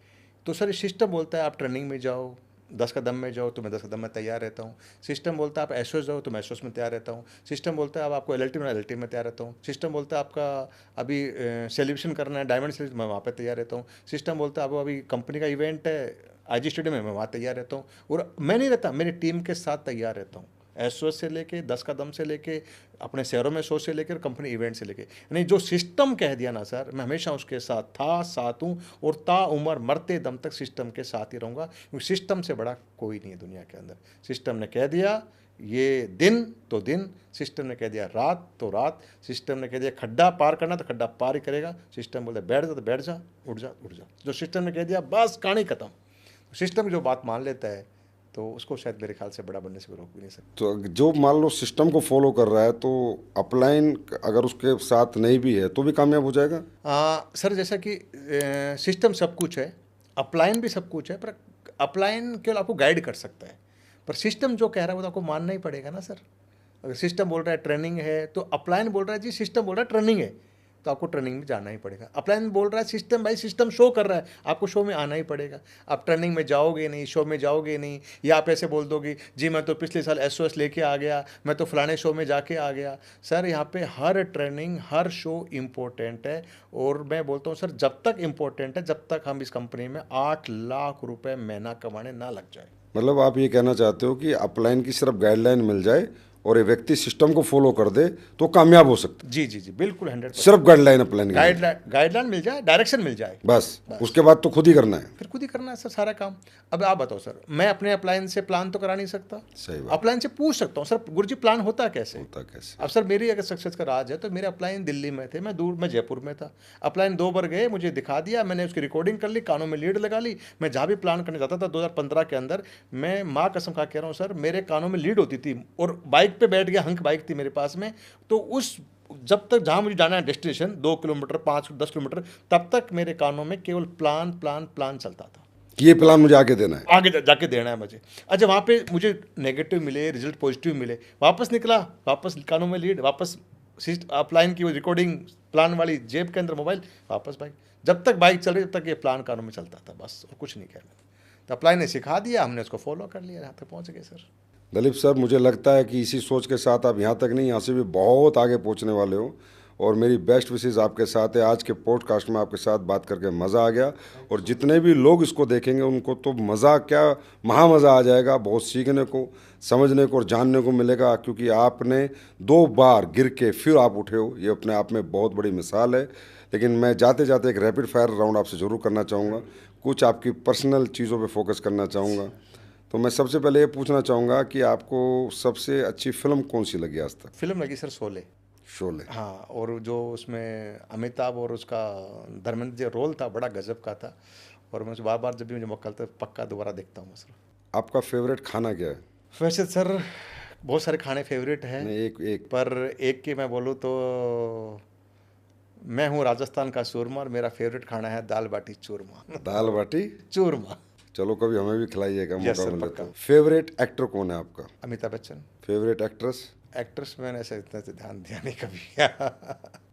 तो सर सिस्टम बोलता है आप ट्रेनिंग में जाओ, 10 कदम में जाओ, तो मैं 10 कदम में तैयार रहता हूँ। सिस्टम बोलता है आप एसओएस जाओ, तो मैं एसओएस में तैयार रहता हूँ। सिस्टम बोलता है अब आपको एलएलटी में, एलएलटी में तैयार रहता हूँ। सिस्टम बोलता है आपका अभी सेलिब्रेशन करना है, डायमंड सेलिब्रेशन, मैं वहाँ पे तैयार रहता हूँ। सिस्टम बोलता है अब अभी कंपनी का इवेंट है आईजी स्टेडियम में, मैं वहाँ तैयार रहता हूँ। और मैं नहीं रहता, मेरी टीम के साथ तैयार रहता हूँ, एसओएस से लेके, 10 कदम से लेके, अपने शहरों में शो से लेकर, कंपनी इवेंट से लेके, यानी जो सिस्टम कह दिया ना सर, मैं हमेशा उसके साथ था, साथ हूँ, और ताउम्र मरते दम तक सिस्टम के साथ ही रहूँगा, क्योंकि सिस्टम से बड़ा कोई नहीं है दुनिया के अंदर। सिस्टम ने कह दिया ये दिन तो दिन, सिस्टम ने कह दिया रात तो रात, सिस्टम ने कह दिया खड्डा पार करना तो खड्डा पार ही करेगा। सिस्टम बोलते बैठ जा तो बैठ जा, उठ जा उठ जा, जो सिस्टम ने कह दिया बस कहानी खत्म। सिस्टम जो बात मान लेता है तो उसको शायद मेरे ख्याल से बड़ा बनने से रोक भी नहीं सकता। तो जो मान लो सिस्टम को फॉलो कर रहा है तो अपलाइन अगर उसके साथ नहीं भी है तो भी कामयाब हो जाएगा? सर जैसा कि सिस्टम सब कुछ है, अपलाइन भी सब कुछ है, पर अपलाइन केवल आपको गाइड कर सकता है, पर सिस्टम जो कह रहा है वो तो आपको मानना ही पड़ेगा ना सर। अगर सिस्टम बोल रहा है ट्रेनिंग है, तो अपलाइन बोल रहा है जी, सिस्टम बोल रहा है ट्रेनिंग है, तो आपको ट्रेनिंग में जाना ही पड़ेगा। अपलाइन बोल रहा है सिस्टम, भाई सिस्टम शो कर रहा है, आपको शो में आना ही पड़ेगा। आप ट्रेनिंग में जाओगे नहीं, शो में जाओगे नहीं, या आप ऐसे बोल दोगे जी मैं तो पिछले साल एसओएस लेके आ गया, मैं तो फलाने शो में जाके आ गया। सर यहाँ पे हर ट्रेनिंग, हर शो इम्पोर्टेंट है, और मैं बोलता हूँ सर जब तक इम्पोर्टेंट है, जब तक हम इस कंपनी में 8 लाख रुपए महीना कमाने ना लग जाए। मतलब आप ये कहना चाहते हो कि अपलाइन की सिर्फ गाइडलाइन मिल जाए और ये व्यक्ति सिस्टम को फॉलो कर दे तो कामयाब हो सकता है? जी जी जी बिल्कुल 100%। सिर्फ गाइडलाइन अपलाइन की गाइडलाइन मिल जाए, डायरेक्शन मिल जाए, बस उसके बाद तो खुद ही करना है। फिर खुद ही करना है सर सारा काम। अब आप बताओ सर, मैं अपने अपलाइन से प्लान तो करा नहीं सकता, सही बात। अपलाइन से पूछ सकता हूँ सर गुरुजी प्लान होता कैसे। कैसे? अब सर मेरी अगर सक्सेस का राज है तो मेरे अपलाइन दिल्ली में थे, मैं जयपुर में था। अपलाइन 2 बार गए, मुझे दिखा दिया, मैंने उसकी रिकॉर्डिंग कर ली, कानों में लीड लगा ली। मैं जहाँ भी प्लान करने जाता था 2015 के अंदर, मैं माँ कसम खा कह रहा हूँ सर, मेरे कानों में लीड होती थी, और बाइक पे बैठ गया, हंक बाइक थी मेरे पास में, तो उस जब तक जहाँ मुझे जाना है डेस्टिनेशन 2 किलोमीटर 5-10 किलोमीटर, तब तक मेरे कानों में केवल प्लान प्लान प्लान चलता था कि ये प्लान मुझे आगे देना है, आगे जाके देना है मुझे। अच्छा वहाँ पे मुझे नेगेटिव मिले, रिजल्ट पॉजिटिव मिले, वापस निकला, वापस कानों में लीड, वापस अपलाइन की वो रिकॉर्डिंग प्लान वाली जेब के अंदर मोबाइल, वापस बाइक, जब तक बाइक चल रही तब तक ये प्लान कानों में चलता था बस, और कुछ नहीं किया मैंने। तो अपलाइन ने सिखा दिया, हमने उसको फॉलो कर लिया, यहाँ तक पहुँच गए सर। दलीप सर, मुझे लगता है कि इसी सोच के साथ आप यहाँ तक नहीं, यहाँ से भी बहुत आगे पहुँचने वाले हो, और मेरी बेस्ट विशेज़ आपके साथ है। आज के पॉडकास्ट में आपके साथ बात करके मज़ा आ गया, और जितने भी लोग इसको देखेंगे उनको तो मज़ा क्या, महा मज़ा आ जाएगा। बहुत सीखने को, समझने को और जानने को मिलेगा, क्योंकि आपने 2 बार गिर के फिर आप उठे हो, ये अपने आप में बहुत बड़ी मिसाल है। लेकिन मैं जाते जाते एक रैपिड फायर राउंड आपसे ज़रूर करना चाहूँगा, कुछ आपकी पर्सनल चीज़ों पर फोकस करना चाहूँगा। तो मैं सबसे पहले ये पूछना चाहूँगा कि आपको सबसे अच्छी फिल्म कौन सी लगी आज तक? फिल्म लगी सर शोले। शोले, हाँ, और जो उसमें अमिताभ और उसका धर्मेंद्र जो रोल था बड़ा गजब का था, और मैं बार बार जब भी मुझे मौका मिलता है पक्का दोबारा देखता हूँ सर। आपका फेवरेट खाना क्या है? वैसे सर बहुत सारे खाने फेवरेट हैं, एक पर एक की मैं बोलूँ तो मैं हूँ राजस्थान का चूरमा, और मेरा फेवरेट खाना है दाल बाटी चूरमा। दाल बाटी चूरमा। चलो कभी हमें भी खिलाइएगा, Yes, मौका sir, मिले पक्का। तो। फेवरेट एक्टर कौन है आपका? Amitabh Bachchan. Favourite actress? Actress मैंने ऐसा इतना से ध्यान दिया नहीं कभी।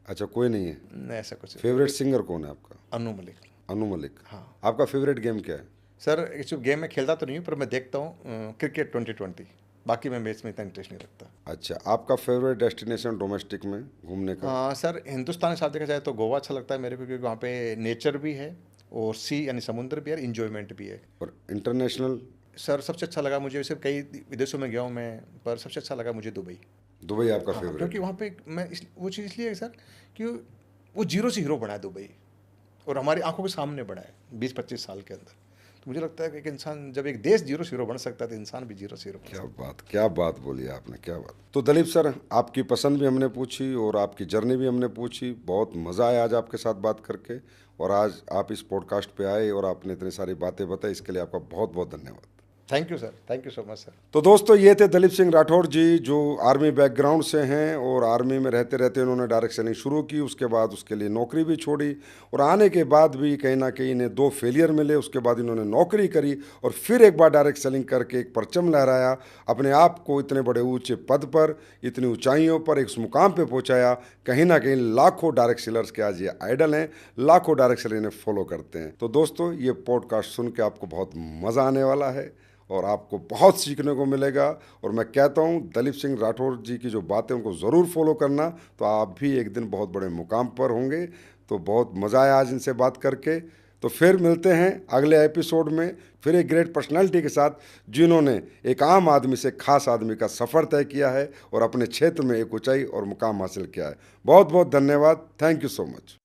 अच्छा, कोई नहीं है? नहीं ऐसा कुछ। फेवरेट सिंगर कौन है आपका? अनु मलिक। अनु मलिक। हाँ। आपका फेवरेट गेम क्या है? सर एक्चुअली गेम में खेलता तो नहीं हूँ, पर मैं देखता हूँ क्रिकेट 2020, बाकी मैं मैच में इतना इंटरेस्ट नहीं रखता। अच्छा, आपका फेवरेट डेस्टिनेशन डोमेस्टिक में घूमने का? सर हिंदुस्तान के साथ देखा जाए तो गोवा अच्छा लगता है मेरे को, क्योंकि वहाँ पे नेचर भी है, और सी यानी समुद्र भी है, इंजॉयमेंट भी है। और इंटरनेशनल? सर सबसे अच्छा लगा मुझे, वैसे कई विदेशों में गया हूँ मैं, पर सबसे अच्छा लगा मुझे दुबई। दुबई आपका हाँ, फेवरेट? क्योंकि वहाँ पे मैं वो चीज़ इसलिए है सर कि वो जीरो से हीरो बना है दुबई, और हमारी आंखों के सामने बना है 20-25 साल के अंदर। तो मुझे लगता है कि एक इंसान, जब एक देश जीरो से हीरो बन सकता है तो इंसान भी जीरो से हीरो बन सकता है। क्या बात बोली आपने, क्या बात। तो दलीप सर, आपकी पसंद भी हमने पूछी और आपकी जर्नी भी हमने पूछी, बहुत मज़ा आया आज आपके साथ बात करके, और आज आप इस पॉडकास्ट पे आए और आपने इतनी सारी बातें बताई, इसके लिए आपका बहुत बहुत धन्यवाद। Thank you sir, thank you so much sir. तो दोस्तों, ये थे दलीप सिंह राठौर जी, जो आर्मी बैकग्राउंड से हैं और आर्मी में रहते रहते उन्होंने डायरेक्ट सेलिंग शुरू की। उसके बाद उसके लिए नौकरी भी छोड़ी और आने के बाद भी कहीं ना कहीं इन्हें 2 फेलियर मिले। उसके बाद इन्होंने नौकरी करी और फिर एक बार डायरेक्ट सेलिंग करके एक परचम लहराया, अपने आप को इतने बड़े ऊंचे पद पर, इतनी ऊंचाइयों पर, एक मुकाम पे पहुंचाया। कहीं ना कहीं लाखों डायरेक्ट सेलर्स के आज ये आइडल हैं, लाखों डायरेक्ट सेलर इन्हें फॉलो करते हैं। तो दोस्तों, ये पॉडकास्ट सुन के आपको बहुत मज़ा आने वाला है और आपको बहुत सीखने को मिलेगा। और मैं कहता हूँ, दलीप सिंह राठौर जी की जो बातें उनको ज़रूर फॉलो करना, तो आप भी एक दिन बहुत बड़े मुकाम पर होंगे। तो बहुत मज़ा आया आज इनसे बात करके। तो फिर मिलते हैं अगले एपिसोड में, फिर एक ग्रेट पर्सनालिटी के साथ, जिन्होंने एक आम आदमी से खास आदमी का सफ़र तय किया है और अपने क्षेत्र में एक ऊंचाई और मुकाम हासिल किया है। बहुत बहुत धन्यवाद। Thank you so much.